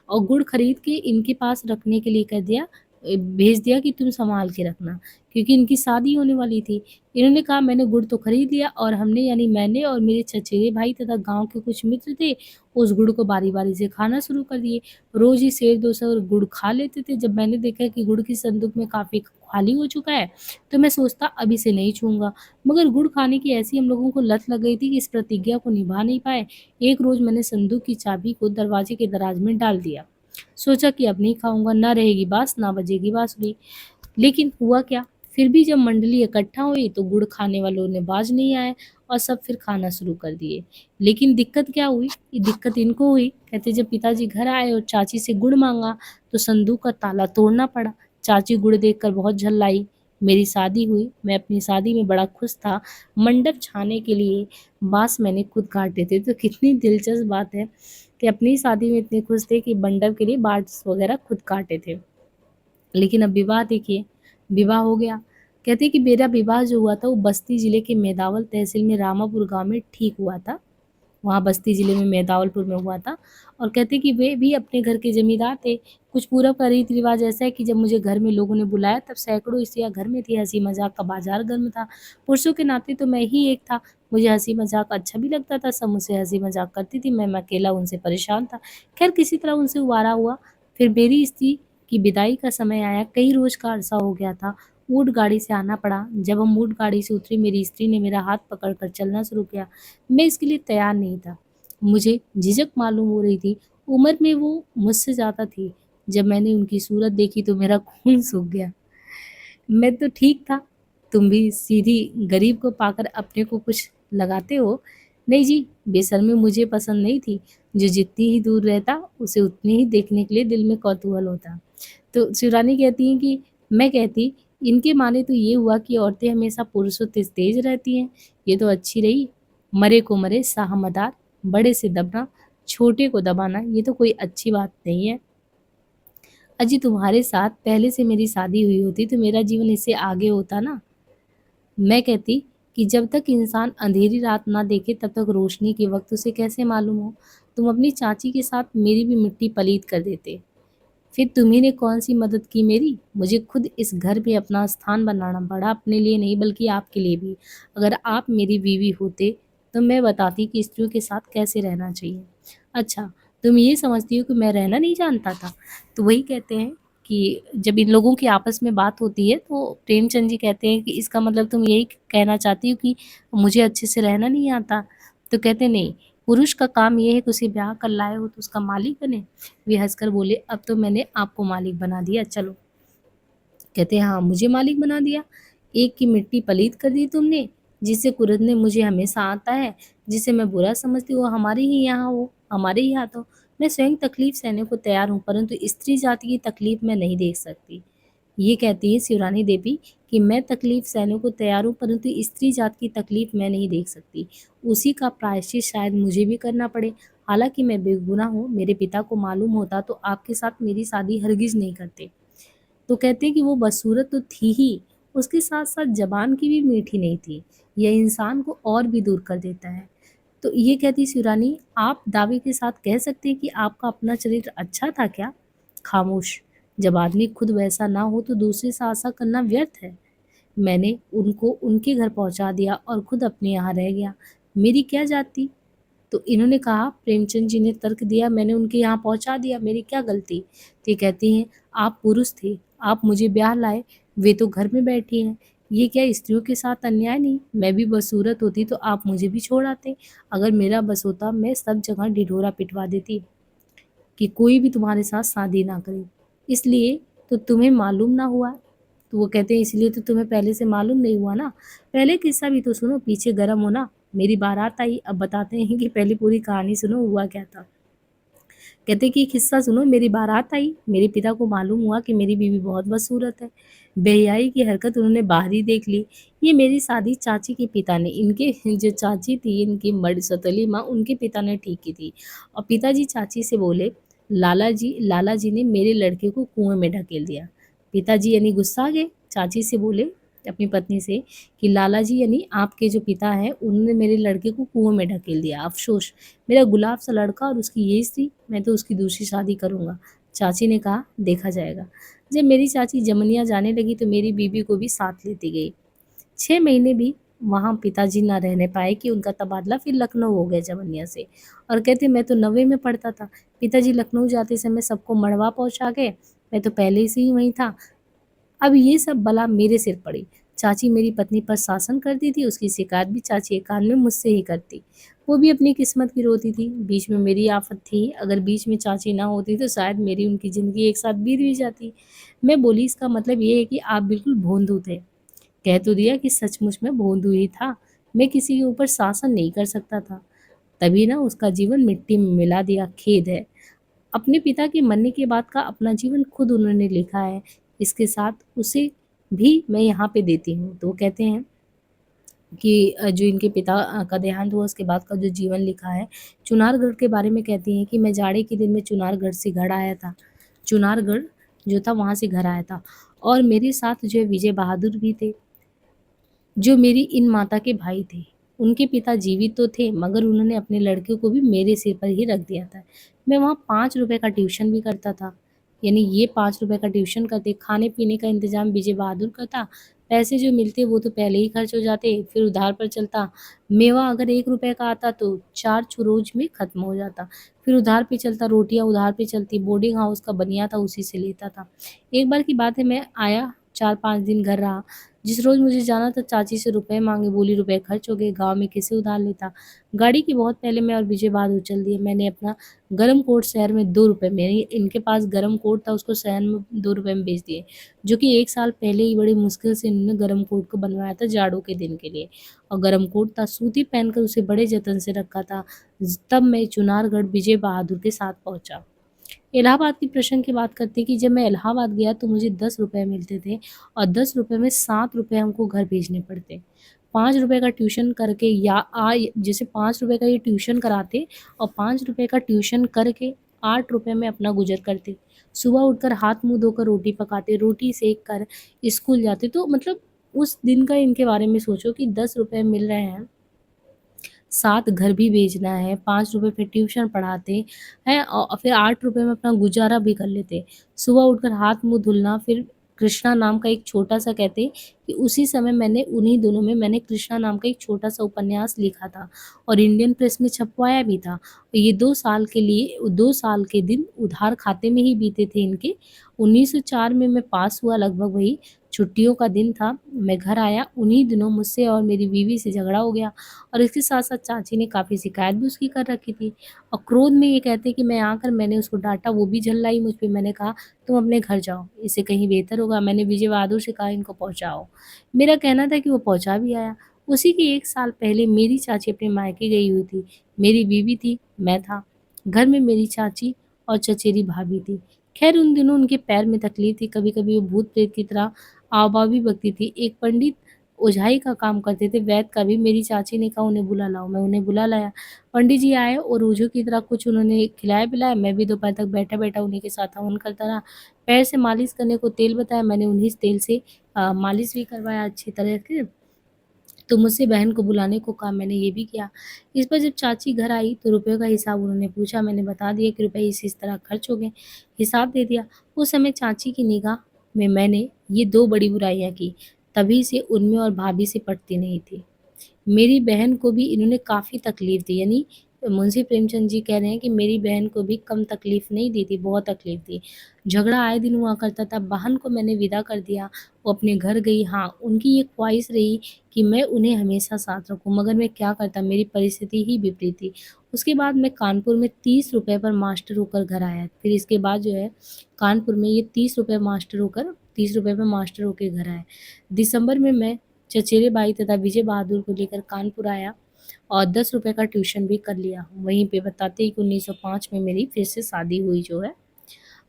और गुड़ खरीद के इनके पास रखने के लिए कह दिया भेज दिया कि तुम सँभाल के रखना, क्योंकि इनकी शादी होने वाली थी। इन्होंने कहा मैंने गुड़ तो खरीद लिया और हमने यानी मैंने और मेरे चचेरे भाई तथा गाँव के कुछ मित्र थे, उस गुड़ को बारी-बारी से खाना शुरू कर दिए। रोज़ ही सेर 2 सेर गुड़ खा लेते थे। जब मैंने देखा कि गुड़ की संदूक में काफ़ी खाली हो चुका है, तो मैं सोचता अब इसे नहीं छूऊँगा। मगर गुड़ खाने की ऐसी हम लोगों को लत लग गई थी कि इस प्रतिज्ञा को निभा नहीं पाए। एक रोज़ मैंने संदूक की चाबी को दरवाजे के दराज में डाल दिया। सोचा कि अब नहीं खाऊँगा, ना रहेगी बाँस, ना बजेगी बाँसुरी। लेकिन हुआ क्या? फिर भी जब मंडली इकट्ठा हुई तो गुड़ खाने वालों ने बाज नहीं आए और सब फिर खाना शुरू कर दिए। लेकिन दिक्कत क्या हुई? ये दिक्कत इनको हुई। कहते जब पिताजी घर आए और चाची से गुड़ माँगा तो संदूक का ताला तोड़ना पड़ा। चाची गुड़ देखकर बहुत झल्लाई। मेरी शादी हुई, मैं अपनी शादी में बड़ा खुश था। मंडप छाने के लिए बाँस मैंने खुद काटे थे। तो कितनी दिलचस्प बात है कि अपनी शादी में इतने खुश थे कि मंडप के लिए बाँस वगैरह खुद काटे थे। लेकिन अब विवाह देखिए, विवाह हो गया। कहते हैं कि मेरा विवाह जो हुआ था वो बस्ती ज़िले के मेदावल तहसील में रामापुर गाँव में ठीक हुआ था। वहाँ बस्ती ज़िले में मेदावलपुर में हुआ था और कहते हैं कि वे भी अपने घर के ज़मींदार थे। कुछ पूरब का रीति-रिवाज ऐसा है कि जब मुझे घर में लोगों ने बुलाया तब सैकड़ों स्त्रियाँ घर में थी, हँसी-मज़ाक का बाज़ार गर्म था। पुरुषों के नाते तो मैं ही एक था। मुझे हँसी-मज़ाक अच्छा भी लगता था, सब मुझसे हँसी-मज़ाक करती थी, मैं अकेला उनसे परेशान था। ख़ैर किसी तरह उनसे उबारा हुआ। फिर मेरी स्त्री की विदाई का समय आया, कई रोज़ का अरसा हो गया था। ऊँट गाड़ी से आना पड़ा। जब हम ऊँट गाड़ी से उतरे मेरी स्त्री ने मेरा हाथ पकड़कर चलना शुरू किया। मैं इसके लिए तैयार नहीं था। मुझे झिझक मालूम हो रही थी। उम्र में वो मुझसे ज़्यादा थी। जब मैंने उनकी सूरत देखी तो मेरा खून सूख गया। मैं तो ठीक था, तुम भी सीधी गरीब को पाकर अपने को कुछ लगाते हो। नहीं जी, बेशर्मी मुझे पसंद नहीं थी। जो जितनी ही दूर रहता, उसे उतनी ही देखने के लिए दिल में कौतूहल होता। तो शिवरानी कहती हैं कि मैं कहती, इनके माने तो ये हुआ कि औरतें हमेशा पुरुषों से तेज रहती हैं, ये तो अच्छी रही। मरे को मरे शाह मदार, बड़े से दबना, छोटे को दबाना, ये तो कोई अच्छी बात नहीं है। अजी तुम्हारे साथ पहले से मेरी शादी हुई होती तो मेरा जीवन इससे आगे होता ना। मैं कहती कि जब तक इंसान अंधेरी रात ना देखे तब तक रोशनी के वक्त उसे कैसे मालूम हो। तुम अपनी चाची के साथ मेरी भी मिट्टी पलीत कर देते। फिर तुम्ही ने कौन सी मदद की मेरी। मुझे खुद इस घर में अपना स्थान बनाना पड़ा, अपने लिए नहीं बल्कि आपके लिए भी। अगर आप मेरी बीवी होते तो मैं बताती कि स्त्रियों के साथ कैसे रहना चाहिए। अच्छा, तुम ये समझती हो कि मैं रहना नहीं जानता था। तो वही कहते हैं कि जब इन लोगों की आपस में बात होती है तो प्रेमचंद जी कहते हैं कि इसका मतलब तुम यही कहना चाहती हो कि मुझे अच्छे से रहना नहीं आता। तो कहते नहीं, पुरुष का काम ये है कि उसे ब्याह कर लाए हो तो उसका मालिक बने। वे हंसकर बोले, अब तो मैंने आपको मालिक बना दिया, चलो। कहते हैं, हाँ मुझे मालिक बना दिया। एक की मिट्टी पलीत कर दी तुमने। जिससे कुरेदने मुझे हमेशा आता है, जिसे मैं बुरा समझती हूँ वो हमारे ही यहाँ हो, हमारे ही हाथों। मैं स्वयं तकलीफ सहने को तैयार हूँ, परंतु स्त्री जाति की तकलीफ मैं नहीं देख सकती। ये कहती है शिवरानी देवी कि मैं तकलीफ सहने को तैयार हूँ, परंतु स्त्री जात की तकलीफ मैं नहीं देख सकती। उसी का प्रायश्चित शायद मुझे भी करना पड़े। हालांकि मैं बेगुनाह हूँ, मेरे पिता को मालूम होता तो आपके साथ मेरी शादी हरगिज नहीं करते। तो कहते हैं कि वो बदसूरत तो थी ही, उसके साथ साथ जबान की भी मीठी नहीं थी। यह इंसान को और भी दूर कर देता है। तो ये कहती शिवरानी, आप दावे के साथ कह सकते हैं कि आपका अपना चरित्र अच्छा था क्या। खामोश। जब आदमी खुद वैसा ना हो तो दूसरे से आशा करना व्यर्थ है। मैंने उनको उनके घर पहुंचा दिया और खुद अपने यहाँ रह गया। मेरी क्या जाती। तो इन्होंने कहा, प्रेमचंद जी ने तर्क दिया, मैंने उनके यहाँ पहुंचा दिया, मेरी क्या गलती। तो ये कहती हैं, आप पुरुष थे, आप मुझे ब्याह लाए, वे तो घर में बैठी हैं। ये क्या स्त्रियों के साथ अन्याय नहीं। मैं भी बदसूरत होती तो आप मुझे भी छोड़ आते। अगर मेरा बस होता मैं सब जगह ढिढोरा पिटवा देती कि कोई भी तुम्हारे साथ शादी ना करे। इसलिए तो तुम्हें मालूम ना हुआ। तो वो कहते हैं, इसलिए तो तुम्हें पहले से मालूम नहीं हुआ ना। पहले किस्सा भी तो सुनो, पीछे गर्म होना। मेरी बारात आई, अब बताते हैं कि पहले पूरी कहानी सुनो हुआ क्या था। कहते कि किस्सा सुनो, मेरी बारात आई, मेरे पिता को मालूम हुआ कि मेरी बीवी बहुत बदसूरत है। बेहयाई की हरकत उन्होंने बाहर ही देख ली। ये मेरी शादी चाची के पिता ने, इनके जो चाची थी, इनकी मर्द सौतेली माँ, उनके पिता ने ठीक की थी। और पिताजी चाची से बोले, लाला जी ने मेरे लड़के को कुएं में ढकेल दिया। पिताजी यानी गुस्सा आ गए, चाची से बोले अपनी पत्नी से कि लाला जी यानी आपके जो पिता हैं उन्होंने मेरे लड़के को कुएं में ढकेल दिया। अफसोस, मेरा गुलाब सा लड़का और उसकी ये स्त्री, मैं तो उसकी दूसरी शादी करूंगा। चाची ने कहा, देखा जाएगा। जब मेरी चाची जमनिया जाने लगी तो मेरी बीबी को भी साथ लेती गई। 6 महीने भी वहाँ पिताजी ना रहने पाए कि उनका तबादला फिर लखनऊ हो गया जमनिया से। और कहते, मैं तो 9वीं में पढ़ता था, पिताजी लखनऊ जाते समय सबको मड़वा पहुंचा गए, मैं तो पहले से ही वहीं था। अब ये सब बला मेरे सिर पड़ी। चाची मेरी पत्नी पर शासन करती थी, उसकी शिकायत भी चाची एकांत में मुझसे ही करती। वो भी अपनी किस्मत की रोती थी। बीच में मेरी आफत थी, अगर बीच में चाची ना होती तो शायद मेरी उनकी ज़िंदगी एक साथ बीत भी जाती। मैं बोली, इसका मतलब ये है कि आप बिल्कुल भोंदू थे। कह तो दिया कि सचमुच में भोंदू ही था। मैं किसी के ऊपर शासन नहीं कर सकता था। तभी ना उसका जीवन मिट्टी में मिला दिया, खेद है। अपने पिता के मरने के बाद का अपना जीवन खुद उन्होंने लिखा है। इसके साथ उसे भी मैं यहाँ पे देती हूँ। तो वो कहते हैं कि जो इनके पिता का देहांत हुआ उसके बाद का जो जीवन लिखा है। चुनारगढ़ के बारे में कहती हैं कि मैं जाड़े के दिन में चुनारगढ़ से घर आया था। चुनारगढ़ जो था वहाँ से घर आया था और मेरे साथ जो है विजय बहादुर भी थे, जो मेरी इन माता के भाई थे। उनके पिता जीवित तो थे मगर उन्होंने अपने लड़के को भी मेरे सिर पर ही रख दिया था। मैं वहाँ 5 रुपए का ट्यूशन भी करता था। यानी ये 5 रुपए का ट्यूशन करते, खाने पीने का इंतजाम विजय बहादुर का था। पैसे जो मिलते वो तो पहले ही खर्च हो जाते, फिर उधार पर चलता। मेवा अगर 1 रुपए का आता तो 4 रोज में खत्म हो जाता। फिर उधार पे चलता, रोटियां उधार पे चलती, बोर्डिंग हाउस का बनिया था उसी से लेता था। एक बार की बात है, मैं आया 4-5 दिन घर रहा। जिस रोज़ मुझे जाना था चाची से रुपए मांगे, बोली रुपए खर्च हो गए, गाँव में किसे उधार लेता। गाड़ी की बहुत पहले मैं और विजय बहादुर चल दिए। मैंने अपना गरम कोट शहर में 2 रुपए में, इनके पास गरम कोट था उसको शहर में 2 रुपए में बेच दिए, जो कि 1 साल पहले ही बड़ी मुश्किल से इन्होंने गरम कोट को बनवाया था जाड़ों के दिन के लिए। और गरम कोट था, सूती पहनकर उसे बड़े जतन से रखा था। तब मैं चुनारगढ़ विजय बहादुर के साथ पहुंचा। इलाहाबाद की प्रसंग की बात करते हैं कि जब मैं इलाहाबाद गया तो मुझे ₹10 मिलते थे और ₹10 में ₹7 हमको घर भेजने पड़ते। ₹5 का ट्यूशन करके या जैसे ₹5 का ये ट्यूशन कराते और ₹5 का ट्यूशन करके ₹8 में अपना गुज़र करते। सुबह उठकर हाथ-मुँह धोकर रोटी पकाते, रोटी सेक कर स्कूल जाते। तो मतलब उस दिन का इनके बारे में सोचो कि ₹10 मिल रहे हैं, 7 घर भी भेजना है, ₹5 फिर ट्यूशन पढ़ाते हैं फिर ₹8 में अपना गुज़ारा भी कर लेते। सुबह उठकर हाथ-मुँह धुलना, फिर कृष्णा नाम का एक छोटा-सा कहते कि उसी समय मैंने उन्हीं दिनों में मैंने कृष्णा नाम का एक छोटा-सा उपन्यास लिखा था और इंडियन प्रेस में छपवाया भी था। ये 2 साल के लिए 2 साल के दिन उधार खाते में ही बीते थे इनके। 1904 में मैं पास हुआ लगभग वही छुट्टियों का दिन था। मैं घर आया, उन्हीं दिनों मुझसे और मेरी बीवी से झगड़ा हो गया। और इसके साथ-साथ चाची ने काफ़ी शिकायत भी उसकी कर रखी थी और क्रोध में ये कहते हैं कि मैं आकर मैंने उसको डाँटा, वो भी झल्लाई मुझ पे। मैंने कहा, "तुम अपने घर जाओ, इससे कहीं बेहतर होगा।" मैंने विजय बहादुर से कहा, "इनको पहुँचाओ।" मेरा कहना था कि वो पहुँचा भी आया। उसी के 1 साल पहले मेरी चाची अपने मायके गई हुई थी। मेरी बीवी थी, मैं था। घर में मेरी चाची और चचेरी भाभी थी। ख़ैर उन दिनों उनके पैर में तकलीफ़ थी, कभी-कभी वो भूत-प्रेत की तरह आवा भी बकती थी। एक पंडित ओझाई का काम करते थे, वैद्य का भी। मेरी चाची ने कहा उन्हें बुला लाओ, मैं उन्हें बुला लाया। पंडित जी आए और ओझों की तरह कुछ उन्होंने खिलाया-पिलाया, मैं भी दोपहर तक बैठा-बैठा उन्हीं के साथ हवन करता रहा। पैर से मालिश करने को तेल बताया, मैंने उन्हीं तेल से मालिश भी करवाया अच्छी तरह से। तो मुझसे बहन को बुलाने को कहा, मैंने ये भी किया। इस पर जब चाची घर आई तो रुपयों का हिसाब उन्होंने पूछा, मैंने बता दिया कि रुपए इस तरह खर्च हो गए, हिसाब दे दिया। उस समय चाची की निगाह में मैंने ये 2 बड़ी बुराइयाँ की, तभी से उनमें और भाभी से पटती नहीं थी। मेरी बहन को भी इन्होंने काफ़ी तकलीफ़ दी, यानी मुंशी प्रेमचंद जी कह रहे हैं कि मेरी बहन को भी कम तकलीफ़ नहीं दी थी, बहुत तकलीफ़ दी। झगड़ा आए दिन हुआ करता था, बहन को मैंने विदा कर दिया, वो अपने घर गई। हाँ, उनकी ये ख्वाहिश रही कि मैं उन्हें हमेशा साथ रखूँ, मगर मैं क्या करता, मेरी परिस्थिति ही विपरीत थी। उसके बाद मैं कानपुर में ₹30 पर मास्टर होकर घर आया। फिर इसके बाद जो है कानपुर में ये ₹30 पे मास्टर होके घर आए। दिसंबर में मैं चचेरे भाई तथा विजय बहादुर को लेकर कानपुर आया और ₹10 का ट्यूशन भी कर लिया। वहीं पे बताते हैं कि 1905 में मेरी फिर से शादी हुई जो है।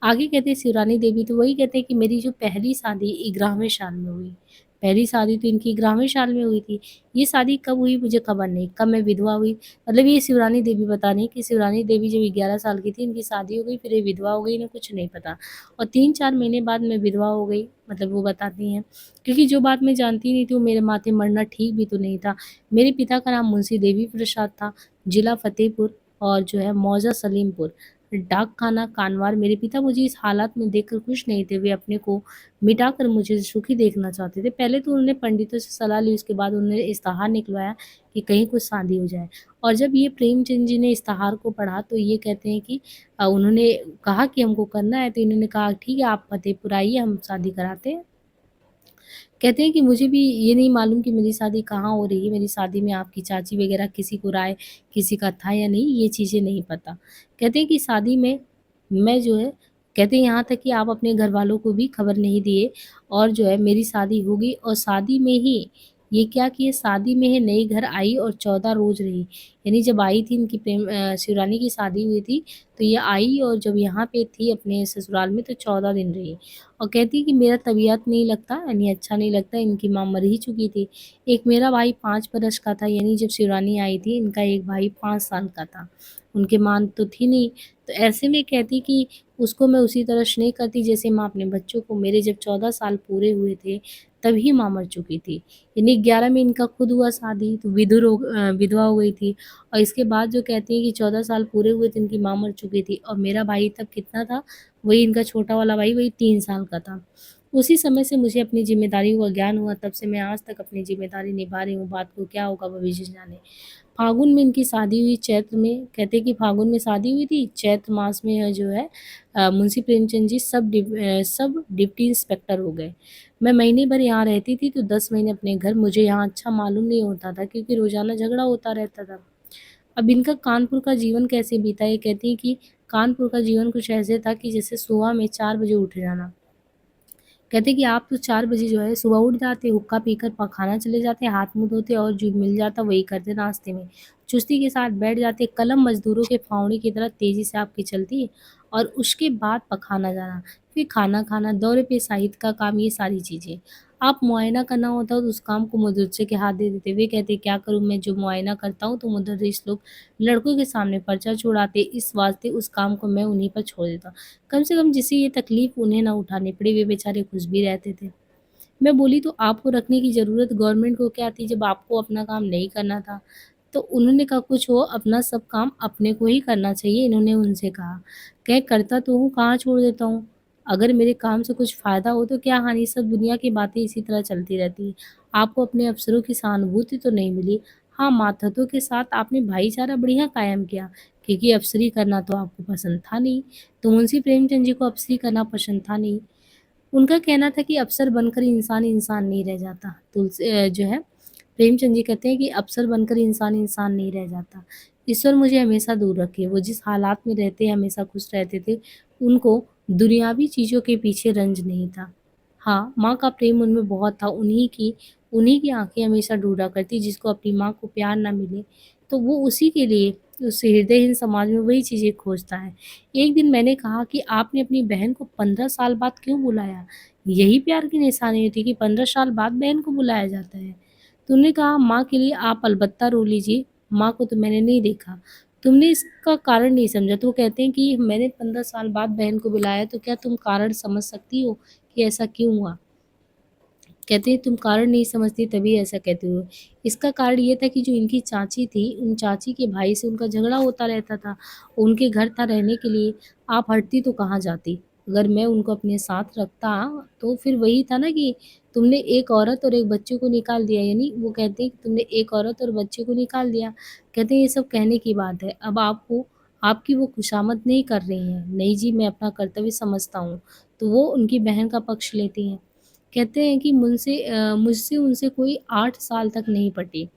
आगे कहते हैं शिवरानी देवी, तो वही कहते हैं कि मेरी जो पहली शादी 11वें साल में हुई। पहली शादी तो इनकी 11वें साल में हुई थी। ये शादी कब हुई मुझे खबर नहीं, कब मैं विधवा हुई। मतलब ये शिवरानी देवी बता रही हैं कि शिवरानी देवी जब 11 साल की थी, इनकी शादी हो गई, फिर ये विधवा हो गई, इन्हें कुछ नहीं पता। और 3-4 महीने बाद मैं विधवा हो गई, मतलब वो बताती हैं। क्योंकि जो बात मैं जानती नहीं थी, वो मेरे माथे मरना ठीक भी तो नहीं था। मेरे पिता का नाम मुंशी देवी प्रसाद था, जिला फ़तेहपुर और जो है मौज़ा सलीमपुर। डाक खाना कानवार। मेरे पिता मुझे इस हालत में देखकर खुश नहीं थे, वे अपने को मिटाकर मुझे सुखी देखना चाहते थे। पहले तो उन्होंने पंडितों से सलाह ली, उसके बाद उन्होंने इश्तहार निकलवाया कि कहीं कुछ शादी हो जाए। और जब ये प्रेमचंद जी ने इश्तहार को पढ़ा तो ये कहते हैं कि उन्होंने कहा कि हमको करना है, तो इन्होंने कहा ठीक है आप फ़तेहपुर आइए, हम शादी कराते हैं। कहते हैं कि मुझे भी ये नहीं मालूम कि मेरी शादी कहाँ हो रही है, मेरी शादी में आपकी चाची वग़ैरह किसी को राय किसी का था या नहीं, ये चीज़ें नहीं पता। कहते हैं कि शादी में मैं जो है कहते हैं यहाँ तक कि आप अपने घरवालों को भी खबर नहीं दिए और जो है मेरी शादी हो गई और शादी में ही ये क्या किए, शादी में ही नए घर आई और 14 रोज़ रही। यानी जब आई थी इनकी शिवरानी की शादी हुई थी, तो ये आई और जब यहाँ पे थी अपने ससुराल में तो 14 दिन रही। और कहती है कि मेरा तबीयत नहीं लगता, यानी अच्छा नहीं लगता, इनकी माँ मर ही चुकी थी। एक मेरा भाई 5 बरस का था, यानी जब शिवरानी आई थी, इनका एक भाई 5 साल का था। उनकी माँ तो थी नहीं, तो ऐसे में कहती कि उसको मैं उसी तरह स्नेह करती जैसे माँ अपने बच्चों को। मेरे जब 14 साल पूरे हुए थे, तभी माँ मर चुकी थी। यानी 11 में इनका खुद हुआ शादी, तो विधवा हो गई थी और इसके बाद जो कहती हैं कि 14 साल पूरे हुए थे, इनकी माँ मर चुकी थी और मेरा भाई तब कितना था, वही इनका छोटा वाला भाई वही 3 साल का था। उसी समय से मुझे अपनी ज़िम्मेदारियों का ज्ञान हुआ, तब से मैं आज तक अपनी ज़िम्मेदारी निभा रही हूँ, बात को क्या होगा भविष्य जाने। फागुन में इनकी शादी हुई, चैत्र में कहते हैं कि फागुन में शादी हुई थी, चैत्र मास में जो है मुंशी प्रेमचंद जी सब डिप्टी इंस्पेक्टर हो गए। मैं महीने भर यहाँ रहती थी तो 10 महीने अपने घर। मुझे यहाँ अच्छा मालूम नहीं होता था क्योंकि रोज़ाना झगड़ा होता रहता था। अब इनका कानपुर का जीवन कैसे बीता, ये कहती हैं कि कानपुर का जीवन कुछ ऐसे था कि जैसे सुबह में 4 बजे उठ जाना, कहते कि आप तो 4 बजे जो है सुबह उठ जाते, हुक्का पीकर खाना चले जाते, हाथ-मुँह धोते और जो मिल जाता वही करते नाश्ते में। चुस्ती के साथ बैठ जाते, कलम मज़दूरों के फावड़े की तरह तेज़ी से आपकी चलती और उसके बाद पखाना जाना, फिर खाना खाना, दौरे पे साहित्य का काम, ये सारी चीज़ें। आप मुआयना करना होता तो उस काम को मुदर्रिस के हाथ दे देते। वे कहते क्या करूँ मैं जो मुआयना करता हूँ तो मुदर्रिस लोग लड़कों के सामने पर्चा छुड़ाते, इस वास्ते उस काम को मैं उन्हीं पर छोड़ देता। कम से कम जिससे ये तकलीफ़ उन्हें ना उठानी पड़े, वे बेचारे खुश भी रहते थे। मैं बोली तो आपको रखने की ज़रूरत गवर्नमेंट को क्या थी जब आपको अपना काम नहीं करना था? तो उन्होंने कहा कुछ हो अपना सब काम अपने को ही करना चाहिए, इन्होंने उनसे कहा। कहे करता तो हूँ, कहाँ छोड़ देता हूँ? अगर मेरे काम से कुछ फ़ायदा हो तो क्या हानि? सब दुनिया की बातें इसी तरह चलती रहती हैं। आपको अपने अफ़सरों की सहानुभूति तो नहीं मिली। हाँ, मातहतों के साथ आपने भाईचारा बढ़िया कायम किया, क्योंकि अफ़सरी करना तो आपको पसंद था नहीं। तो मुंशी प्रेमचंद जी को अफ़सरी करना पसंद था नहीं। उनका कहना था कि अफ़सर बनकर इंसान, इंसान नहीं रह जाता। जो है प्रेमचंद जी कहते हैं कि अफ़सर बनकर इंसान, इंसान नहीं रह जाता। ईश्वर मुझे हमेशा दूर रखे, वो जिस हालात में रहते हमेशा खुश रहते थे, उनको दुनियावी चीज़ों के पीछे रंज नहीं था। हाँ, माँ का प्रेम उनमें बहुत था, उन्हीं की आँखें हमेशा ढूँढा करती, जिसको अपनी माँ को प्यार ना मिले, तो वो उसी के लिए उस हृदयहीन समाज में वही चीज़ें खोजता है। एक दिन मैंने कहा कि आपने अपनी बहन को 15 साल बाद क्यों बुलाया? यही प्यार की निशानी होती है कि 15 साल बाद बहन को बुलाया जाता है। तो उन्होंने कहा माँ के लिए आप अलबत्ता रो लीजिए, माँ को तो मैंने नहीं देखा। तुमने इसका कारण नहीं समझा। तो वो कहते हैं कि मैंने 15 साल बाद बहन को बुलाया तो क्या तुम कारण समझ सकती हो कि ऐसा क्यों हुआ? कहते हैं तुम कारण नहीं समझती तभी ऐसा कहते हो। इसका कारण ये था कि जो इनकी चाची थी, उन चाची के भाई से उनका झगड़ा होता रहता था। उनके घर था रहने के लिए, आप हटती तो कहाँ जाती? अगर मैं उनको अपने साथ रखता तो फिर वही था ना कि तुमने एक औरत और एक बच्चे को निकाल दिया, यानी वो कहते हैं कि तुमने एक औरत और बच्चे को निकाल दिया। कहते हैं ये सब कहने की बात है। अब आपको आपकी वो खुशामद नहीं कर रही हैं। नहीं जी, मैं अपना कर्तव्य समझता हूँ। तो वो उनकी बहन का पक्ष लेती हैं। कहते हैं कि मुझसे उनसे कोई 8 साल तक नहीं पटी,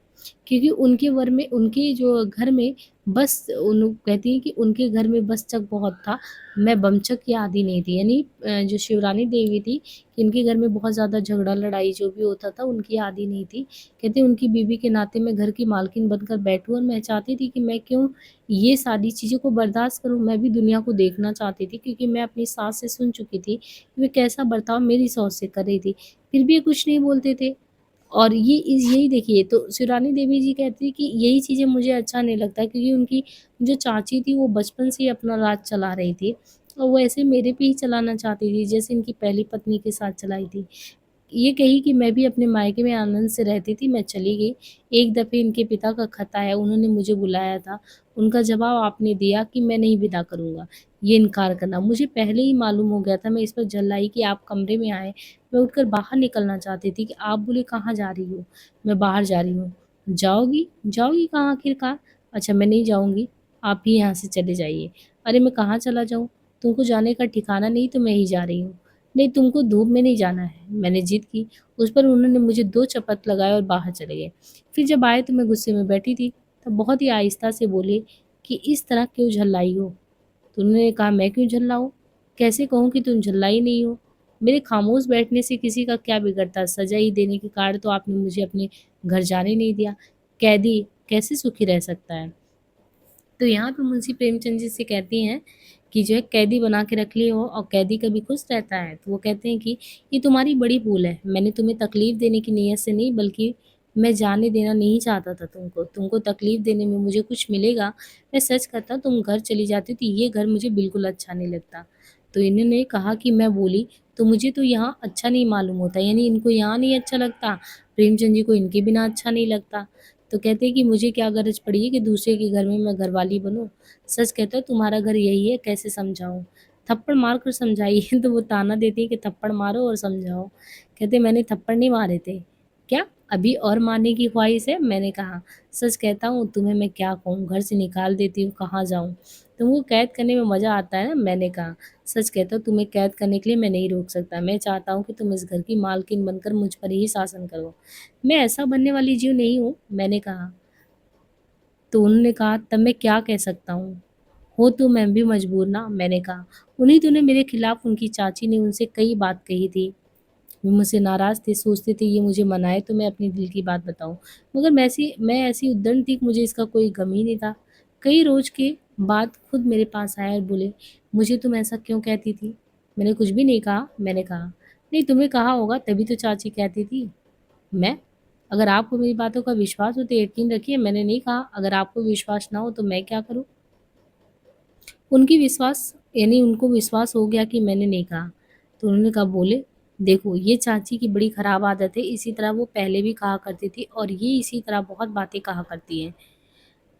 क्योंकि उनके जो घर में बस उन कहती हैं कि उनके घर में बस चक बहुत था, मैं बमचक की आदी नहीं थी। यानी जो शिवरानी देवी थी, कि इनके घर में बहुत ज़्यादा झगड़ा-लड़ाई जो भी होता था, उनकी आदी नहीं थी। कहते हैं उनकी बीवी के नाते मैं घर की मालकिन बनकर बैठूँ और मैं चाहती थी कि मैं क्यों ये सारी चीज़ों को बर्दाश्त करूँ, मैं भी दुनिया को देखना चाहती थी, क्योंकि मैं अपनी सास से सुन चुकी थी वे कैसा बर्ताव मेरी सास से कर रही थी, फिर भी ये कुछ नहीं बोलते थे। और यही देखिए तो शिवरानी देवी जी कहती हैं कि यही चीज़ें मुझे अच्छा नहीं लगता, क्योंकि उनकी जो चाची थी वो बचपन से ही अपना राज चला रही थी और वो ऐसे मेरे पे ही चलाना चाहती थी जैसे इनकी पहली पत्नी के साथ चलाई थी। ये कही कि मैं भी अपने मायके में आनंद से रहती थी, मैं चली गई। एक दफ़े इनके पिता का खत आया, उन्होंने मुझे बुलाया था। उनका जवाब आपने दिया कि मैं नहीं विदा करूँगा, ये इनकार करना। मुझे पहले ही मालूम हो गया था, मैं इस पर जल्लाई कि आप कमरे में आए। मैं उठकर बाहर निकलना चाहती थी कि आप बोले कहाँ जा रही हो? मैं बाहर जा रही हूँ। जाओगी? जाओगी कहाँ आखिरकार? अच्छा मैं नहीं जाऊँगी, आप ही यहाँ से चले जाइए। अरे मैं कहाँ चला जाऊँ? तुमको जाने का ठिकाना नहीं तो मैं ही जा रही हूँ। नहीं तुमको धूप में नहीं जाना है। मैंने ज़िद की। उस पर उन्होंने मुझे 2 चपत लगाए और बाहर चले गए। फिर जब आए तो मैं गुस्से में बैठी थी, तब बहुत ही आहिस्ता से बोले कि इस तरह क्यों झल्लाई हो? तो उन्होंने कहा मैं क्यों झल्लाऊँ? कैसे कहूँ कि तुम झल्लाई नहीं हो? मेरे खामोश बैठने से किसी का क्या बिगड़ता? सज़ा ही देने के कारण तो आपने मुझे अपने घर जाने नहीं दिया। कैदी कैसे सुखी रह सकता है? तो यहाँ पे मुंशी प्रेमचंद जी से कहती हैं कि जो है कैदी बना के रख लिए हो और कैदी कभी खुश रहता है? तो वो कहते हैं कि ये तुम्हारी बड़ी भूल है। मैंने तुम्हें तकलीफ़ देने की नीयत से नहीं बल्कि मैं जाने देना नहीं चाहता था तुमको। तुमको तकलीफ़ देने में मुझे कुछ मिलेगा, मैं सच कहता तुम घर चली जाती तो ये घर मुझे बिल्कुल अच्छा नहीं लगता। तो इन्होंने कहा कि मैं बोली तो मुझे तो यहाँ अच्छा नहीं मालूम होता, यानी इनको यहाँ नहीं अच्छा लगता, प्रेमचंद जी को इनके बिना अच्छा नहीं लगता। तो कहते हैं कि मुझे क्या गरज पड़ी है कि दूसरे के घर में मैं घरवाली बनूँ? सच कहता हूँ तुम्हारा घर यही है, कैसे समझाऊँ? थप्पड़ मार कर समझाइए तो वो ताना देती है कि थप्पड़ मारो और समझाओ। कहते मैंने थप्पड़ नहीं मारे थे। क्या? अभी और मारने की ख्वाहिश है? मैंने कहा, सच कहता हूँ तुम्हें मैं क्या कहूँ, घर से निकाल देती हूँ, कहाँ जाऊँ? तुमको कैद करने में मज़ा आता है ना? मैंने कहा, सच कहता हूँ तुम्हें कैद करने के लिए मैं नहीं रोक सकता। मैं चाहता हूँ कि तुम इस घर की मालकिन बनकर मुझ पर ही शासन करो। मैं ऐसा बनने वाली जीव नहीं हूँ, मैंने कहा। तो उन्होंने कहा तब मैं क्या कह सकता हूँ? हो तो मैं भी मजबूर ना, मैंने कहा। उन्हीं दिनों मेरे खिलाफ उनकी चाची ने उनसे कई बात कही थी। वे मुझसे नाराज़ थे, सोचते थे ये मुझे मनाए तो मैं अपने दिल की बात बताऊँ। मगर मैं ऐसी उद्दंड थी कि मुझे इसका कोई गम ही नहीं था। कई रोज़ के बाद खुद मेरे पास आए और बोले, "मुझे तुम ऐसा क्यों कहती थी?" मैंने कुछ भी नहीं कहा, मैंने कहा, "नहीं तुम्हें कहा होगा तभी तो चाची कहती थी।" मैं? अगर आपको मेरी बातों का विश्वास हो तो यकीन रखिए मैंने नहीं कहा, अगर आपको विश्वास ना हो तो मैं क्या करूँ? उनको विश्वास हो गया कि मैंने नहीं कहा। तो उन्होंने कहा बोले, "देखो ये चाची की बड़ी ख़राब आदत है, इसी तरह वो पहले भी कहा करती थी और ये इसी तरह बहुत बातें कहा करती हैं।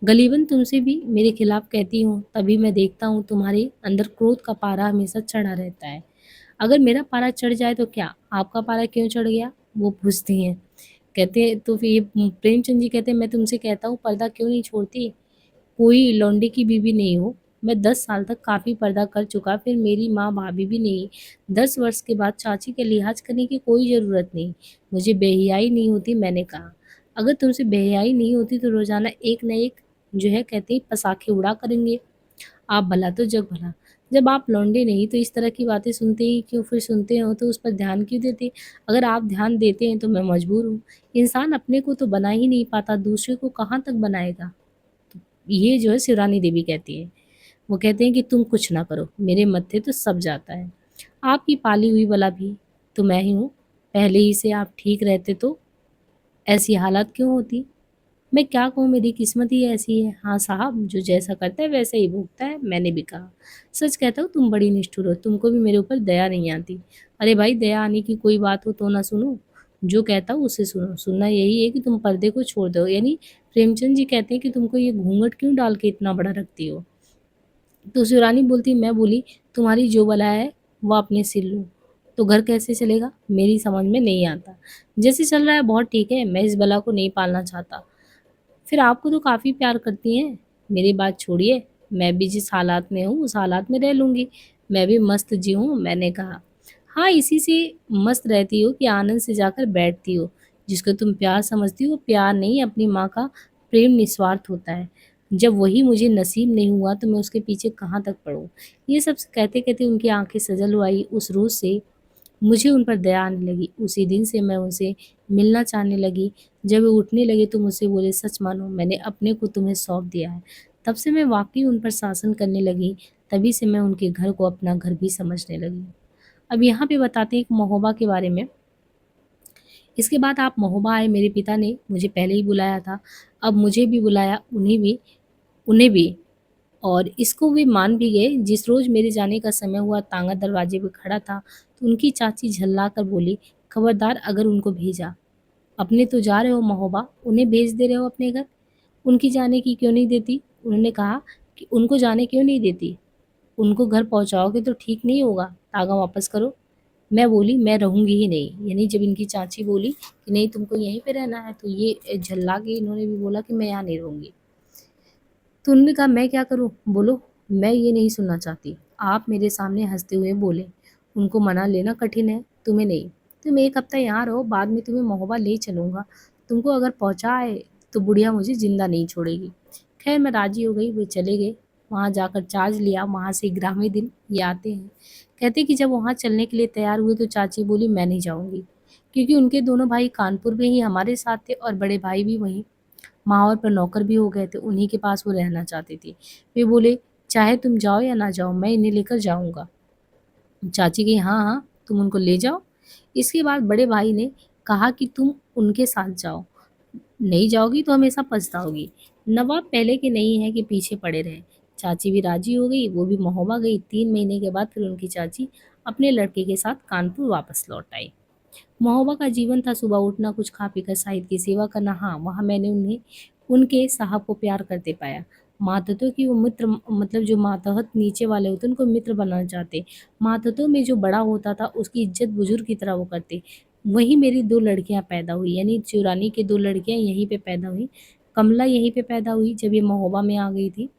गलीबन तुमसे भी मेरे खिलाफ़ कहती हो, तभी मैं देखता हूँ तुम्हारे अंदर क्रोध का पारा हमेशा चढ़ा रहता है। अगर मेरा पारा चढ़ जाए तो क्या, आपका पारा क्यों चढ़ गया?" वो पूछती हैं। कहते हैं तो फिर ये प्रेमचंद जी कहते हैं, "मैं तुमसे कहता हूँ पर्दा क्यों नहीं छोड़ती? कोई लौंडे की बीवी नहीं हो। मैं 10 साल तक काफ़ी पर्दा कर चुका, फिर मेरी माँ भाभी भी नहीं। 10 वर्ष के बाद चाची का लिहाज़ करने की कोई ज़रूरत नहीं। मुझे बेहयाई नहीं होती।" मैंने कहा, "अगर तुमसे बेहयाई नहीं होती तो रोज़ाना एक न एक जो है कहते हैं पसाखे उड़ा करेंगे। आप भला तो जग भला। जब आप लौंडे नहीं तो इस तरह की बातें सुनते ही क्यों फिर सुनते हो तो उस पर ध्यान क्यों देते? अगर आप ध्यान देते हैं तो मैं मजबूर हूँ। इंसान अपने को तो बना ही नहीं पाता, दूसरे को कहाँ तक बनाएगा?" ये जो है शिवरानी देवी कहती हैं। वो कहते हैं कि तुम कुछ ना करो, मेरे मत्थे तो सब जाता है। आपकी पाली हुई बला भी तो मैं ही हूँ। पहले ही से आप ठीक रहते तो ऐसी हालत क्यों होती? मैं क्या कहूँ मेरी किस्मत ही ऐसी है। हाँ साहब, जो जैसा करता है वैसा ही भोगता है, मैंने भी कहा। सच कहता हूँ तुम बड़ी निष्ठुर हो, तुमको भी मेरे ऊपर दया नहीं आती। अरे भाई दया आने की कोई बात हो तो ना सुनो, जो कहता हूँ उसे सुनो। सुनना यही है कि तुम पर्दे को छोड़ दो। यानी प्रेमचंद जी कहते हैं कि तुमको ये घूंघट क्यों डाल के इतना बड़ा रखती हो? तो शिवरानी बोलती मैं बोली तुम्हारी जो बला है वो अपने सिर लो। तो घर कैसे चलेगा? मेरी समझ में नहीं आता। जैसे चल रहा है बहुत ठीक है, मैं इस बला को नहीं पालना चाहता। फिर आपको तो काफ़ी प्यार करती हैं। मेरी बात छोड़िए, मैं भी जिस हालात में हूँ उस हालात में रह लूँगी। मैं भी मस्त जी हूँ, मैंने कहा। हाँ, इसी से मस्त रहती हो कि आनंद से जाकर बैठती हो। जिसको तुम प्यार समझती हो, वो प्यार नहीं अपनी माँ का प्रेम निस्वार्थ होता है। जब वही मुझे नसीब नहीं हुआ तो मैं उसके पीछे कहाँ तक पड़ूँ? ये सब कहते-कहते उनकी आँखें सजल आई। उस रोज़ से मुझे उन पर दया आने लगी। उसी दिन से मैं उनसे मिलना चाहने लगी। जब वे उठने लगे तो मुझसे बोले, "सच मानो मैंने अपने को तुम्हें सौंप दिया है।" तब से मैं वाक़ई उन पर शासन करने लगी। तभी से मैं उनके घर को अपना घर भी समझने लगी। अब यहाँ पे बताते हैं एक महोबा के बारे में। इसके बाद आप महोबा आए, मेरे पिता ने मुझे पहले ही बुलाया था। अब मुझे भी बुलाया, उन्हें भी। और इसको वे मान भी गए। जिस रोज़ मेरे जाने का समय हुआ तांगा दरवाजे पे खड़ा था, तो उनकी चाची झल्ला कर बोली, "खबरदार अगर उनको भेजा। अपने तो जा रहे हो महोबा, उन्हें भेज दे रहे हो अपने घर, उनकी जाने की क्यों नहीं देती?" उन्होंने कहा कि उनको जाने क्यों नहीं देती? उनको घर पहुँचाओगे तो ठीक नहीं होगा, तागा वापस करो। मैं बोली मैं रहूँगी ही नहीं। यानी जब इनकी चाची बोली कि नहीं तुमको यहीं पे रहना है, तो ये झल्ला के इन्होंने भी बोला कि मैं यहाँ नहीं रहूँगी। तो उन्होंने कहा मैं क्या करूँ? बोलो, मैं ये नहीं सुनना चाहती। आप मेरे सामने हँसते हुए बोले, उनको मना लेना कठिन है, तुम्हें नहीं। तुम 1 हफ्ता यहाँ रहो, बाद में तुम्हें महोबा ले चलूँगा। तुमको अगर पहुँचा आए तो बुढ़िया मुझे ज़िंदा नहीं छोड़ेगी। खैर मैं राज़ी हो गई, वे चले गए। वहाँ जाकर चार्ज लिया, वहाँ से 11वें दिन ये आते हैं। कहते हैं कि जब वहाँ चलने के लिए तैयार हुए तो चाची बोली मैं नहीं जाऊँगी, क्योंकि उनके दोनों भाई कानपुर में ही हमारे साथ थे और बड़े भाई भी वहीं। माहौर पर नौकर भी हो गए थे, उन्हीं के पास वो रहना चाहती थी। वे बोले, "चाहे तुम जाओ या ना जाओ, मैं इन्हें लेकर जाऊँगा।" चाची कही, "हाँ, हाँ, तुम उनको ले जाओ।" इसके बाद बड़े भाई ने कहा कि तुम उनके साथ जाओ, नहीं जाओगी तो हमेशा पछताओगी। नवाब पहले के नहीं है कि पीछे पड़े रहे। चाची भी राज़ी हो गई, वो भी महोबा गई। 3 महीने के बाद फिर उनकी चाची अपने लड़के के साथ कानपुर वापस लौट आई। महोबा का जीवन था सुबह उठना, कुछ खा पीकर साहिद की सेवा करना। हाँ, वहाँ मैंने उन्हें उनके साहब को प्यार करते पाया। मातहतों की वो मित्र मतलब जो मातहत नीचे वाले होते उनको मित्र बनाना चाहते। मातहतों में जो बड़ा होता था उसकी इज़्ज़त बुज़ुर्ग की तरह वो करते। वहीं मेरी 2 लड़कियाँ पैदा हुई, यानी शिवरानी की 2 लड़कियाँ यहीं पे पैदा हुईं। कमला यहीं पे पैदा हुई जब ये महोबा में आ गई थी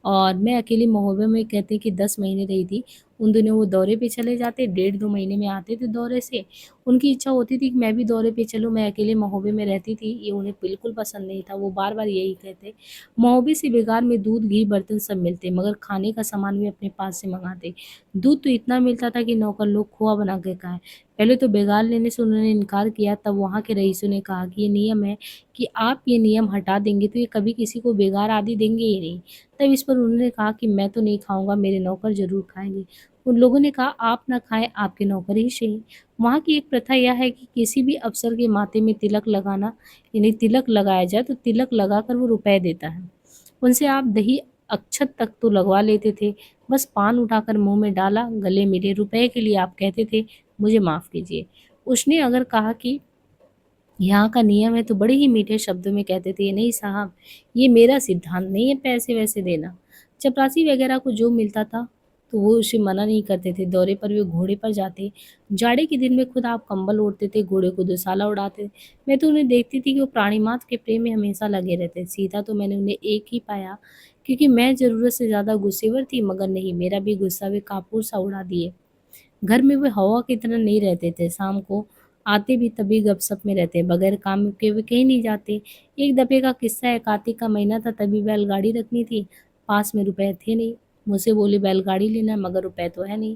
और मैं अकेली महोबा में कहते हैं कि 10 महीने रही थी। उन दिनों वो दौरे पे चले जाते, डेढ़ 2 महीने में आते थे दौरे से। उनकी इच्छा होती थी कि मैं भी दौरे पे चलूँ, मैं अकेले महोबे में रहती थी, ये उन्हें बिल्कुल पसंद नहीं था। वो बार-बार यही कहते, महोबे से बेगार में दूध, घी, बर्तन सब मिलते, मगर खाने का सामान भी अपने पास से मँगाते। दूध तो इतना मिलता था कि नौकर लोग खोआ बना के खाएँ। पहले तो बेगार लेने से उन्होंने इनकार किया, तब वहाँ के रईसों ने कहा कि ये नियम है कि आप ये नियम हटा देंगे तो ये कभी किसी को बेगार आदि देंगे ही नहीं। तब इस पर उन्होंने कहा कि मैं तो नहीं खाऊँगा, मेरे नौकर ज़रूर खाएँगे। उन लोगों ने कहा आप ना खाएँ, आपके नौकर ही सही। वहाँ की एक प्रथा यह है कि किसी भी अफ़सर के माथे में तिलक लगाना, यानी तिलक लगाया जाए तो तिलक लगाकर वो रुपए देता है। उनसे आप दही अक्षत तक तो लगवा लेते थे, बस पान उठाकर मुँह में डाला, गले मिले, रुपए के लिए आप कहते थे, मुझे माफ़ कीजिए। उसने अगर कहा कि यहाँ का नियम है तो बड़े ही मीठे शब्दों में कहते थे, नहीं साहब, ये मेरा सिद्धांत नहीं है पैसे-वैसे देना। चपरासी वगैरह को जो मिलता था, तो वो उसे मना नहीं करते थे। दौरे पर वे घोड़े पर जाते, जाड़े के दिन में खुद आप कंबल ओढ़ते थे, घोड़े को दुशाला उड़ाते। मैं तो उन्हें देखती थी कि वो प्राणिमात्र के प्रेम में हमेशा लगे रहते। सीधा तो मैंने उन्हें एक ही पाया, क्योंकि मैं ज़रूरत से ज़्यादा गुस्सेवर थी, मगर नहीं, मेरा भी गुस्सा वे कापूर सा उड़ा दिए। घर में वे हवा की तरह नहीं रहते थे, शाम को आते भी तभी गपशप में रहते, बगैर काम के वे कहीं नहीं जाते। एक दफ़े का किस्सा है, कार्तिक का महीना था, तभी बैलगाड़ी रखनी थी, पास में रुपए थे नहीं। मुझसे बोले बैलगाड़ी लेना है, मगर रुपए तो है नहीं।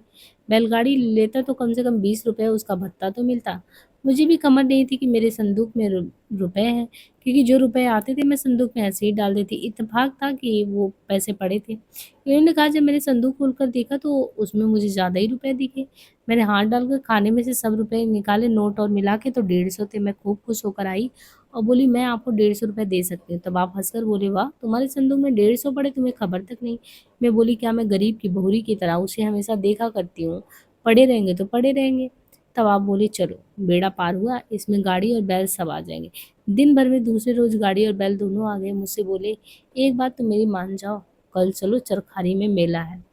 बैलगाड़ी लेता तो कम से कम 20 रुपए उसका भत्ता तो मिलता। मुझे भी खबर नहीं थी कि मेरे संदूक में रुपए हैं, क्योंकि जो रुपए आते थे मैं संदूक में ऐसे ही डाल देती। इत्तेफाक था कि वो पैसे पड़े थे। इन्होंने कहा जब मैंने संदूक खोलकर देखा तो उसमें मुझे ज़्यादा ही रुपए दिखे। मैंने हाथ डालकर खाने में से सब रुपए निकाले, नोट और मिला के तो 150 थे। मैं खूब खुश होकर आई और बोली, मैं आपको 150 रुपए दे सकती हूँ। तब आप हंसकर बोले, वाह, तुम्हारे संदूक में 150 पड़े, तुम्हें खबर तक नहीं। मैं बोली, क्या मैं गरीब की बहुरी की तरह उसे हमेशा देखा करती हूँ, पड़े रहेंगे तो पड़े रहेंगे। तब आप बोले, चलो बेड़ा पार हुआ, इसमें गाड़ी और बैल सब आ जाएंगे। दिन भर में दूसरे रोज गाड़ी और बैल दोनों आ गए। मुझसे बोले, एक बात तो मेरी मान जाओ, कल चलो, चरखारी में मेला है।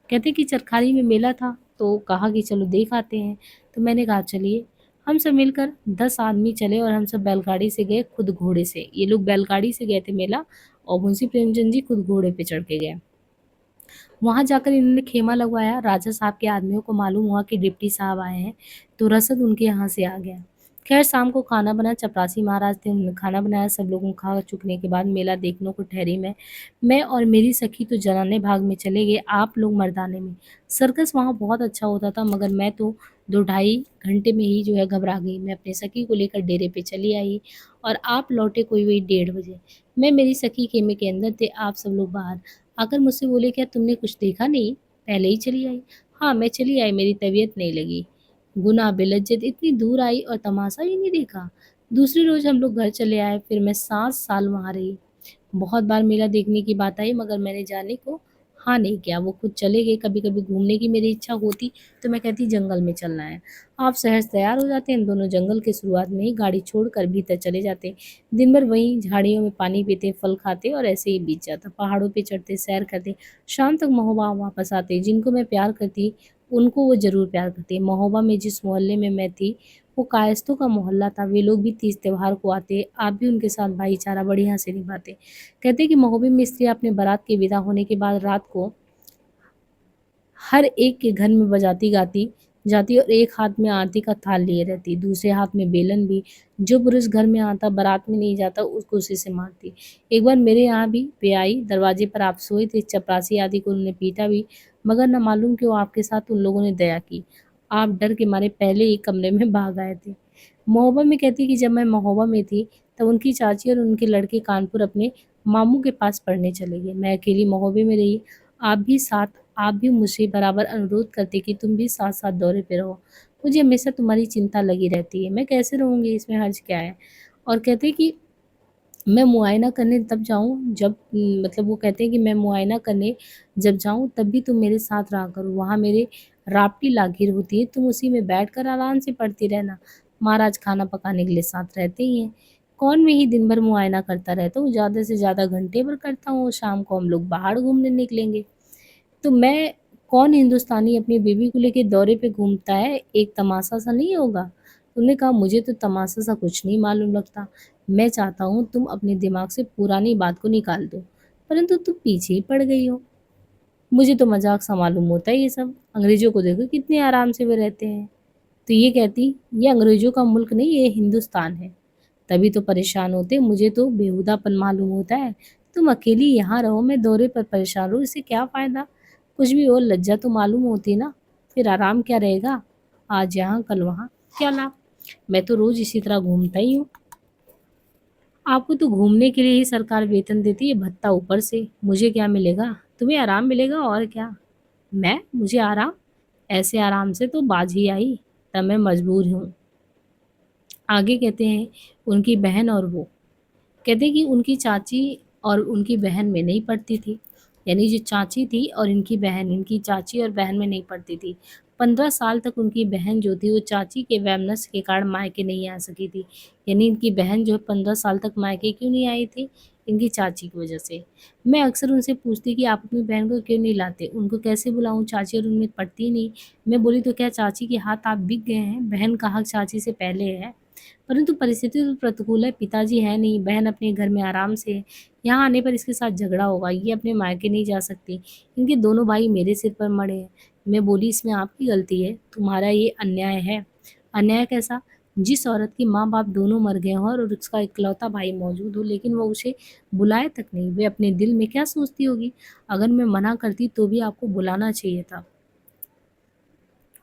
कहते कि चरखारी में मेला था, तो कहा कि चलो देख आते हैं। तो मैंने कहा चलिए। हम सब मिलकर 10 आदमी चले और हम सब बैलगाड़ी से गए, खुद घोड़े से। ये लोग बैलगाड़ी से गए थे मेला, और मुंशी प्रेमचंद जी खुद घोड़े पे चढ़ के गए। वहाँ जाकर इन्होंने खेमा लगवाया। राजा साहब के आदमियों को मालूम हुआ कि डिप्टी साहब आए हैं, तो रसद उनके यहाँ से आ गया। खैर शाम को खाना बना, चपरासी महाराज थे, उन्होंने खाना बनाया। सब लोगों खा चुकने के बाद मेला देखने को ठहरी मैं और मेरी सखी तो जनाने भाग में चले गए, आप लोग मर्दाने में। सर्कस वहाँ बहुत अच्छा होता था, मगर मैं तो 2 ढाई घंटे में ही जो है घबरा गई। मैं अपनी सखी को लेकर डेरे पे चली आई और आप लौटे कोई वही 1:30 बजे। मैं मेरी सखी खेमे के अंदर थे, आप सब लोग बाहर। आकर मुझसे बोले, क्या तुमने कुछ देखा नहीं, पहले ही चली आई? हाँ, मैं चली आई, मेरी तबीयत नहीं लगी। गुनाह बेलज्जत, इतनी दूर आई और तमाशा ही नहीं देखा। दूसरी रोज हम लोग घर चले आए, फिर मैं 7 साल वहाँ रही। बहुत बार मेला देखने की बात आई, मगर मैंने जाने को हाँ नहीं किया, वो खुद चले गए। कभी-कभी घूमने की मेरी इच्छा होती तो मैं कहती जंगल में चलना है। आप सहज तैयार हो जाते, हम दोनों जंगल की शुरुआत में ही गाड़ी छोड़कर भीतर चले जाते। दिन भर वहीं झाड़ियों में पानी पीते, फल खाते और ऐसे ही बीत जाता। पहाड़ों पे चढ़ते, सैर करते, शाम तक महोबा वापस आते। जिनको मैं प्यार करती, उनको वो ज़रूर प्यार करते। महोबा में जिस मोहल्ले में मैं थी, वो कायस्थों का मोहल्ला था। वे लोग भी तीज त्योहार को आते, आप भी उनके साथ भाईचारा बढ़िया से निभाते। कहते कि महोबे में स्त्रियाँ अपने बारात के विदा होने के बाद रात को हर एक के घर में बजाती गाती जाती और एक हाथ में आरती का थाल लिए रहती, दूसरे हाथ में बेलन भी। जो पुरुष घर में आता, बारात में नहीं जाता, उसको उसी से मारती। एक बार मेरे यहाँ भी वे आई, दरवाजे पर आप सोए थे, चपरासी आदि को उन्होंने पीटा भी, मगर न मालूम क्यों आपके साथ उन लोगों ने दया की। आप डर के मारे पहले ही कमरे में भाग आए थे। महोबा में कहती कि जब मैं महोबा में थी, तब उनकी चाची और उनके लड़के कानपुर अपने मामू के पास पढ़ने चले गए। मैं अकेली महोबे में रही। आप भी मुझसे बराबर अनुरोध करते कि तुम भी साथ-साथ दौरे पे रहो। मुझे हमेशा तुम्हारी चिंता लगी रहती है। मैं कैसे रहूँगी, इसमें हर्ज क्या है? और कहते कि मैं मुआयना करने तब जाऊँ जब मतलब वो कहते हैं कि मैं मुआयना करने जब जाऊँ तब भी तुम मेरे साथ रहा करो। वहाँ मेरे राप्ती लागिर होती है, तुम उसी में बैठकर आराम से पढ़ती रहना। महाराज खाना पकाने के लिए साथ रहते ही हैं। कौन मैं ही दिन भर मुआयना करता रहता हूँ, ज़्यादा से ज़्यादा घंटे भर करता हूँ। शाम को हम लोग बाहर घूमने निकलेंगे। तो मैं कौन हिंदुस्तानी अपनी बीवी को लेके दौरे पे घूमता है, एक तमाशा सा नहीं होगा? उन्होंने कहा, मुझे तो तमाशा सा कुछ नहीं मालूम लगता। मैं चाहता हूँ तुम अपने दिमाग से पुरानी बात को निकाल दो, परंतु तुम पीछे ही पड़ गई हो। मुझे तो मज़ाक सा मालूम होता है ये सब। अंग्रेज़ों को देखो कितने आराम से वो रहते हैं। तो ये कहती, "ये अंग्रेज़ों का मुल्क नहीं, ये हिंदुस्तान है।" तभी तो परेशान होते, मुझे तो बेहुदापन मालूम होता है। तुम अकेली यहाँ रहो, मैं दौरे पर परेशान रहूँ, इससे क्या फ़ायदा? कुछ भी हो, लज्जा तो मालूम होती ना, फिर आराम क्या रहेगा? आज यहाँ, कल वहाँ, क्या लाभ? मैं तो रोज़ इसी तरह घूमता ही हूँ। आपको तो घूमने के लिए ही सरकार वेतन देती है, भत्ता ऊपर से। मुझे क्या मिलेगा? तुम्हें आराम मिलेगा और क्या। मुझे आराम? ऐसे आराम से तो बाज ही आई, तब मैं मजबूर हूँ। आगे कहते हैं, उनकी बहन और वो कहते हैं कि उनकी चाची और उनकी बहन में नहीं पड़ती थी। यानी जो चाची थी और इनकी बहन, इनकी चाची और बहन में नहीं पड़ती थी। 15 साल तक उनकी बहन जो थी वो चाची के वैमनस्य के कारण मायके नहीं आ सकी थी। यानी इनकी बहन जो है 15 साल तक मायके क्यों नहीं आई थी? इनकी चाची की वजह से। मैं अक्सर उनसे पूछती कि आप अपनी बहन को क्यों नहीं लाते? उनको कैसे बुलाऊँ? चाची और उनमें पड़ती ही नहीं। मैं बोली तो क्या चाची के हाथ आप बिक गए हैं? बहन का हक चाची से पहले है। परंतु परिस्थिति तो प्रतिकूल है, पिताजी है नहीं, बहन अपने घर में आराम से है। यहाँ आने पर इसके साथ झगड़ा होगा, ये अपने मायके नहीं जा सकती। इनके दोनों भाई मेरे सिर पर मड़े हैं। मैं बोली इसमें आपकी गलती है, तुम्हारा ये अन्याय है। अन्याय कैसा? जिस औरत के माँ-बाप दोनों मर गए हों और उसका इकलौता भाई मौजूद हो, लेकिन वो उसे बुलाए तक नहीं, वे अपने दिल में क्या सोचती होगी? अगर मैं मना करती तो भी आपको बुलाना चाहिए था।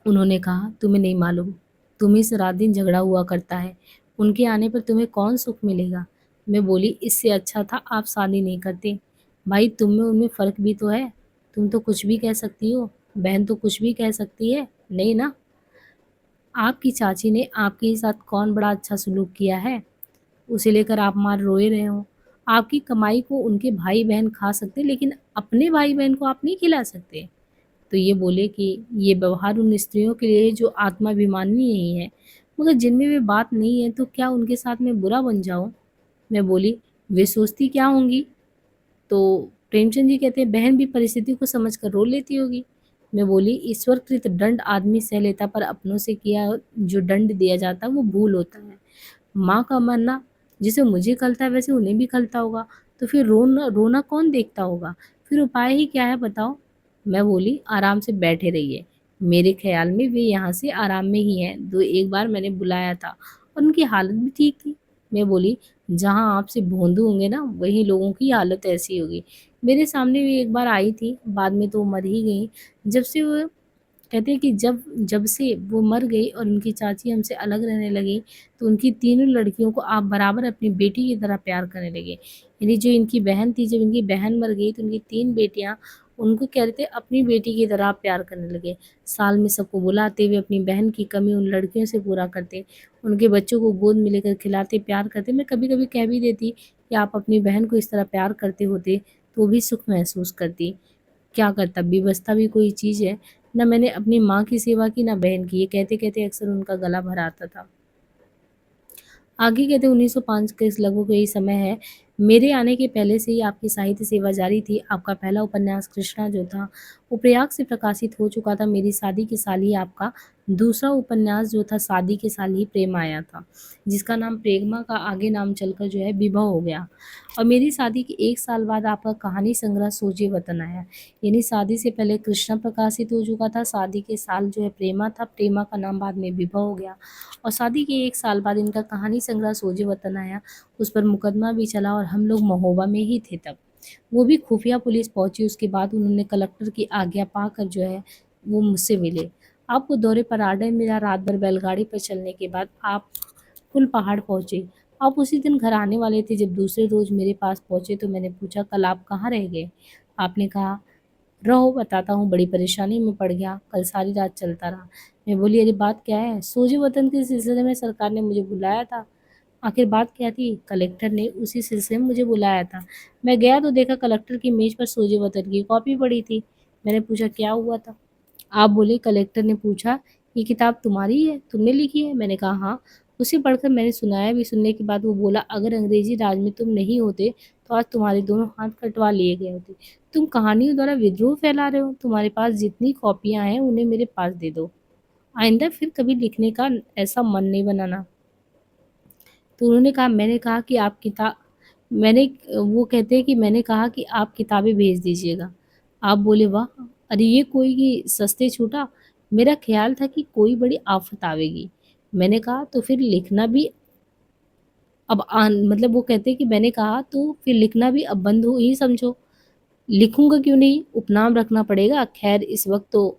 उन्होंने कहा, तुम्हें नहीं मालूम, तुम्ही से रात दिन झगड़ा हुआ करता है, उनके आने पर तुम्हें कौन सुख मिलेगा। मैं बोली इससे अच्छा था आप शादी नहीं करते। भाई तुम में उनमें फ़र्क भी तो है, तुम तो कुछ भी कह सकती हो, बहन तो कुछ भी कह सकती है, नहीं ना। आपकी चाची ने आपके साथ कौन बड़ा अच्छा सलूक किया है, उसे लेकर आप मार रोए रहे हो। आपकी कमाई को उनके भाई बहन खा सकते लेकिन अपने भाई बहन को आप नहीं खिला सकते। तो ये बोले कि ये व्यवहार उन स्त्रियों के लिए है जो आत्माभिमानी नहीं है, मगर जिनमें वे बात नहीं है तो क्या उनके साथ मैं बुरा बन जाऊं? मैं बोली वे सोचती क्या होंगी? तो प्रेमचंद जी कहते हैं बहन भी परिस्थिति को समझकर रो लेती होगी। मैं बोली ईश्वरकृत दंड आदमी सह लेता पर अपनों से किया जो दंड दिया जाता वो भूल होता है। माँ का मरना जिसे मुझे खलता है वैसे उन्हें भी खलता होगा, तो फिर रोना रोना कौन देखता होगा? फिर उपाय ही क्या है बताओ? मैं बोली आराम से बैठे रहिए। मेरे ख्याल में वे यहाँ से आराम में ही हैं। दो एक बार मैंने बुलाया था और उनकी हालत भी ठीक थी। मैं बोली जहाँ आपसे भोंदू होंगे ना वहीं लोगों की हालत ऐसी होगी। मेरे सामने भी एक बार आई थी, बाद में तो मर ही गई। जब से वो कहते हैं कि जब जब से वो मर गई और उनकी चाची हमसे अलग रहने लगी, तो उनकी तीनों लड़कियों को आप बराबर अपनी बेटी की तरह प्यार करने लगे। यानी जो इनकी बहन थी, जब इनकी बहन मर गई तो उनकी 3 बेटियाँ उनको क्या कहते हैं अपनी बेटी की तरह प्यार करने लगे। साल में सबको बुलाते हुए अपनी बहन की कमी उन लड़कियों से पूरा करते, उनके बच्चों को गोद में लेकर खिलाते, प्यार करते। मैं कभी-कभी कह भी देती कि आप अपनी बहन को इस तरह प्यार करते होते, तो वो भी सुख महसूस करती। क्या करता, विवशता भी कोई चीज़ है। ना मैंने अपनी माँ की सेवा की, ना बहन की। ये कहते-कहते अक्सर उनका गला भर आता था। आगे कहते 1905 के इस लगभग यही समय है। मेरे आने के पहले से ही आपकी साहित्य सेवा जारी थी। आपका पहला उपन्यास कृष्णा जो था, वो प्रयाग से प्रकाशित हो चुका था। मेरी शादी के साल ही आपका दूसरा उपन्यास जो था शादी के साल ही प्रेम आया था, जिसका नाम प्रेमा का आगे नाम चलकर जो है विभव हो गया। और मेरी शादी के 1 साल बाद आपका कहानी संग्रह सोजे वतन आया। यानी शादी से पहले कृष्णा प्रकाशित हो चुका था, शादी के साल जो है प्रेमा था, प्रेमा का नाम बाद में विभव हो गया। और शादी के 1 साल बाद इनका कहानी संग्रह सोजे वतन आया। उस पर मुकदमा भी चला और हम लोग महोबा में ही थे तब। वो भी खुफिया पुलिस पहुंची, उसके बाद उन्होंने कलेक्टर की आज्ञा पाकर जो है वो मुझसे मिले। आपको दौरे पर आर्डर मिला, रात भर बैलगाड़ी पर चलने के बाद आप कुल पहाड़ पहुंचे। आप उसी दिन घर आने वाले थे। जब दूसरे रोज मेरे पास पहुंचे तो मैंने पूछा कल आप कहाँ रह गए? आपने कहा रहो बताता हूँ, बड़ी परेशानी में पड़ गया, कल सारी रात चलता रहा। मैं बोली अरे बात क्या है? सोजे वतन के सिलसिले में सरकार ने मुझे बुलाया था। आखिर बात क्या थी? कलेक्टर ने उसी सिलसिले में मुझे बुलाया था। मैं गया तो देखा कलेक्टर की मेज पर सोजे वतन की कॉपी पड़ी थी। मैंने पूछा क्या हुआ था? आप बोले कलेक्टर ने पूछा ये किताब तुम्हारी है, तुमने लिखी है? मैंने कहा हाँ। उसे पढ़कर मैंने सुनाया भी। सुनने के बाद वो बोला अगर अंग्रेजी राज में तुम नहीं होते तो आज तुम्हारे दोनों हाथ कटवा लिए गए होते। तुम कहानियों द्वारा विद्रोह फैला रहे हो। तुम्हारे पास जितनी कॉपियां हैं उन्हें मेरे पास दे दो। आइंदा फिर कभी लिखने का ऐसा मन नहीं बनाना। तो उन्होंने कहा मैंने कहा कि आप किताब मैंने वो कहते हैं कि मैंने कहा कि आप किताबें भेज दीजिएगा। आप बोले वाह! अरे ये कोई कि सस्ते छूटा? मेरा ख़्याल था कि कोई बड़ी आफ़त आवेगी। मैंने कहा तो फिर लिखना भी अब मतलब वो कहते हैं कि मैंने कहा तो फिर लिखना भी अब बंद हो ही समझो। लिखूँगा क्यों नहीं? उपनाम रखना पड़ेगा। ख़ैर इस वक़्त तो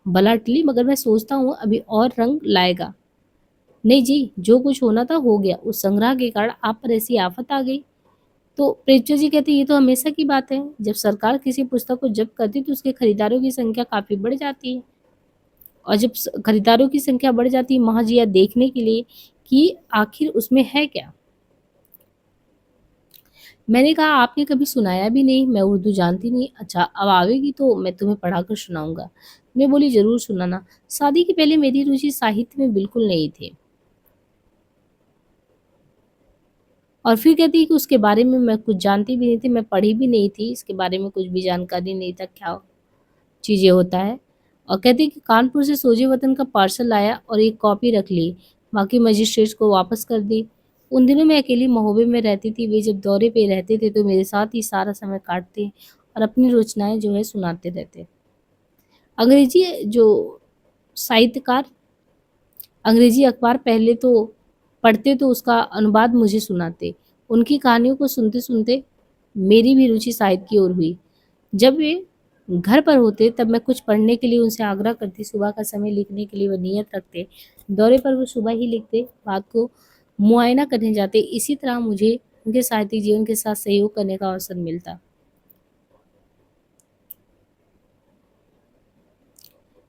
बला टली मगर मैं सोचता हूँ अभी और रंग लाएगा। नहीं जी, जो कुछ होना था हो गया। उस संग्रह के कारण आप पर ऐसी आफ़त आ गई। तो प्रेक्षक जी कहते हैं ये तो हमेशा की बात है। जब सरकार किसी पुस्तक को जब्त करती है तो उसके खरीदारों की संख्या काफ़ी बढ़ जाती है। और जब खरीदारों की संख्या बढ़ जाती है महज यह देखने के लिए कि आखिर उसमें है क्या। मैंने कहा आपने कभी सुनाया भी नहीं, मैं उर्दू जानती नहीं। अच्छा अब आवेगी तो मैं तुम्हें पढ़ाकर सुनाऊंगा। मैं बोली जरूर सुनाना। शादी के पहले मेरी रुचि साहित्य में बिल्कुल नहीं थी। और फिर कहती है कि उसके बारे में मैं कुछ जानती भी नहीं थी, मैं पढ़ी भी नहीं थी, इसके बारे में कुछ भी जानकारी नहीं था क्या चीज़ें होता है। और कहती है कि कानपुर से सोजे वतन का पार्सल आया और एक कॉपी रख ली, बाकी मजिस्ट्रेट को वापस कर दी। उन दिनों मैं अकेली महोबे में रहती थी, वे जब दौरे पे रहते थे तो मेरे साथ ही सारा समय काटते और अपनी रचनाएँ जो है सुनाते रहते। अंग्रेजी जो साहित्यकार अंग्रेजी अखबार पहले तो पढ़ते तो उसका अनुवाद मुझे सुनाते। उनकी कहानियों को सुनते-सुनते मेरी भी रुचि साहित्य की ओर हुई। जब वे घर पर होते तब मैं कुछ पढ़ने के लिए उनसे आग्रह करती, सुबह का समय लिखने के लिए वो नियत रखते। दौरे पर वो सुबह ही लिखते, रात को मुआयना करने जाते। इसी तरह मुझे उनके साहित्यिक जीवन के साथ सहयोग करने का अवसर मिलता।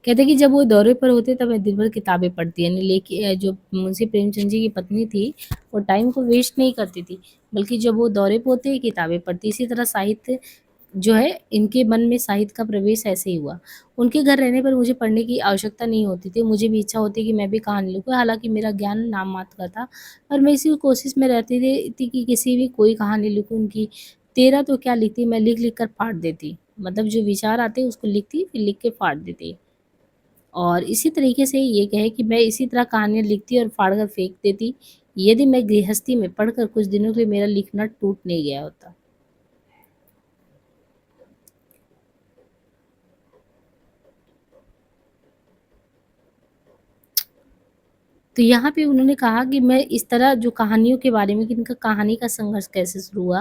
कहते कि जब वो दौरे पर होते तब मैं दिन भर किताबें पढ़ती यानी जो मुंशी प्रेमचंद जी की पत्नी थी, वो टाइम को वेस्ट नहीं करती थी, बल्कि जब वो दौरे पे होते किताबें पढ़ती। इसी तरह साहित्य जो है इनके मन में साहित्य का प्रवेश ऐसे ही हुआ। उनके घर रहने पर मुझे पढ़ने की आवश्यकता नहीं होती थी, मुझे भी इच्छा होती कि मैं भी कहानी लिखूँ, हालाँकि मेरा ज्ञान नाम मात्र का था और मैं इसी कोशिश में रहती थी कि किसी भी कोई कहानी लिखूँ उनकी। 13 तो क्या लिखती, मैं लिख-लिख कर फाड़ देती। मतलब जो विचार आते उसको लिखती, फिर लिख के फाड़ देती। और इसी तरीके से ये कहे कि मैं इसी तरह कहानियाँ लिखती और फाड़ कर फेंक देती, यदि मैं गृहस्थी में पढ़कर कुछ दिनों के लिए मेरा लिखना टूट नहीं गया होता। तो यहाँ पे उन्होंने कहा कि मैं इस तरह जो कहानियों के बारे में कि इनका कहानी का संघर्ष कैसे शुरू हुआ।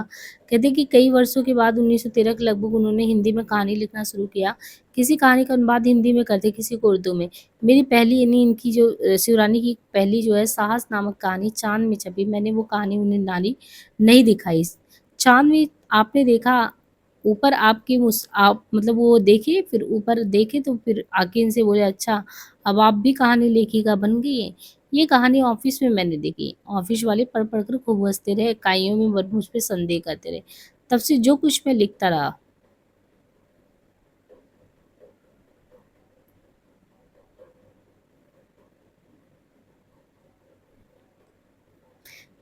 कहते हैं कि कई वर्षों के बाद 1913 के लगभग उन्होंने हिंदी में कहानी लिखना शुरू किया। किसी कहानी का अनुवाद हिंदी में करते, किसी को उर्दू में। मेरी पहली यानी इनकी जो शिवरानी की पहली जो है साहस नामक कहानी चाँद में छपी। मैंने वो कहानी उन्हें नानी नहीं दिखाई। चाँद में आपने देखा ऊपर आपकी आप मतलब वो देखे फिर ऊपर देखे तो फिर आके इनसे बोले अच्छा अब आप भी कहानी लेखिका बन गई हैं। ये कहानी ऑफ़िस में मैंने देखी। ऑफ़िस वाले पढ़-पढ़ कर खूब हँसते रहे, इकाइयों में मुझ पे संदेह करते रहे। तब से जो कुछ मैं लिखता रहा।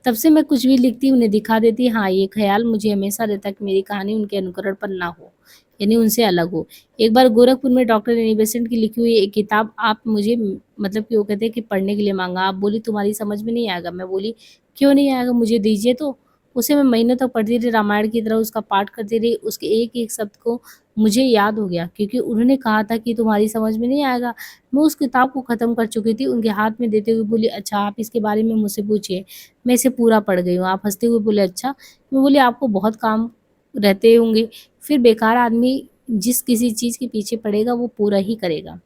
तब से मैं कुछ भी लिखती उन्हें दिखा देती। हाँ, ये ख़्याल मुझे हमेशा रहता कि मेरी कहानी उनके अनुकरण पर ना हो, यानी उनसे अलग हो। एक बार गोरखपुर में डॉक्टर एनी बेसेंट की लिखी हुई एक किताब आप मुझे मतलब कि वो कहते हैं कि पढ़ने के लिए माँगा। आप बोली तुम्हारी समझ में नहीं आएगा। मैं बोली क्यों नहीं आएगा मुझे दीजिए तो। उसे मैं महीनों तक पढ़ती रही, रामायण की तरह उसका पाठ करती रही। उसके एक-एक शब्द को मुझे याद हो गया क्योंकि उन्होंने कहा था कि तुम्हारी समझ में नहीं आएगा। मैं उस किताब को ख़त्म कर चुकी थी, उनके हाथ में देते हुए बोली अच्छा आप इसके बारे में मुझसे पूछिए। मैं इसे पूरा पढ़ गई हूँ। आप हँसते हुए बोले अच्छा? मैं बोली आपको बहुत काम रहते होंगे, फिर बेकार आदमी जिस किसी चीज़ के पीछे पड़ेगा वो पूरा ही करेगा।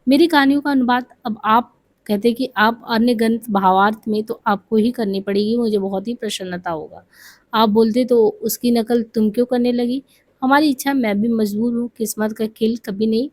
मेरी कहानियों का अनुवाद अब आप कहते हैं कि आप अन्य ग्रंथ भावार्थ में तो आपको ही करनी पड़ेगी, मुझे बहुत ही प्रसन्नता होगा। आप बोलते तो उसकी नकल तुम क्यों करने लगी? हमारी इच्छा मैं भी मजबूर हूँ, किस्मत का खेल कभी नहीं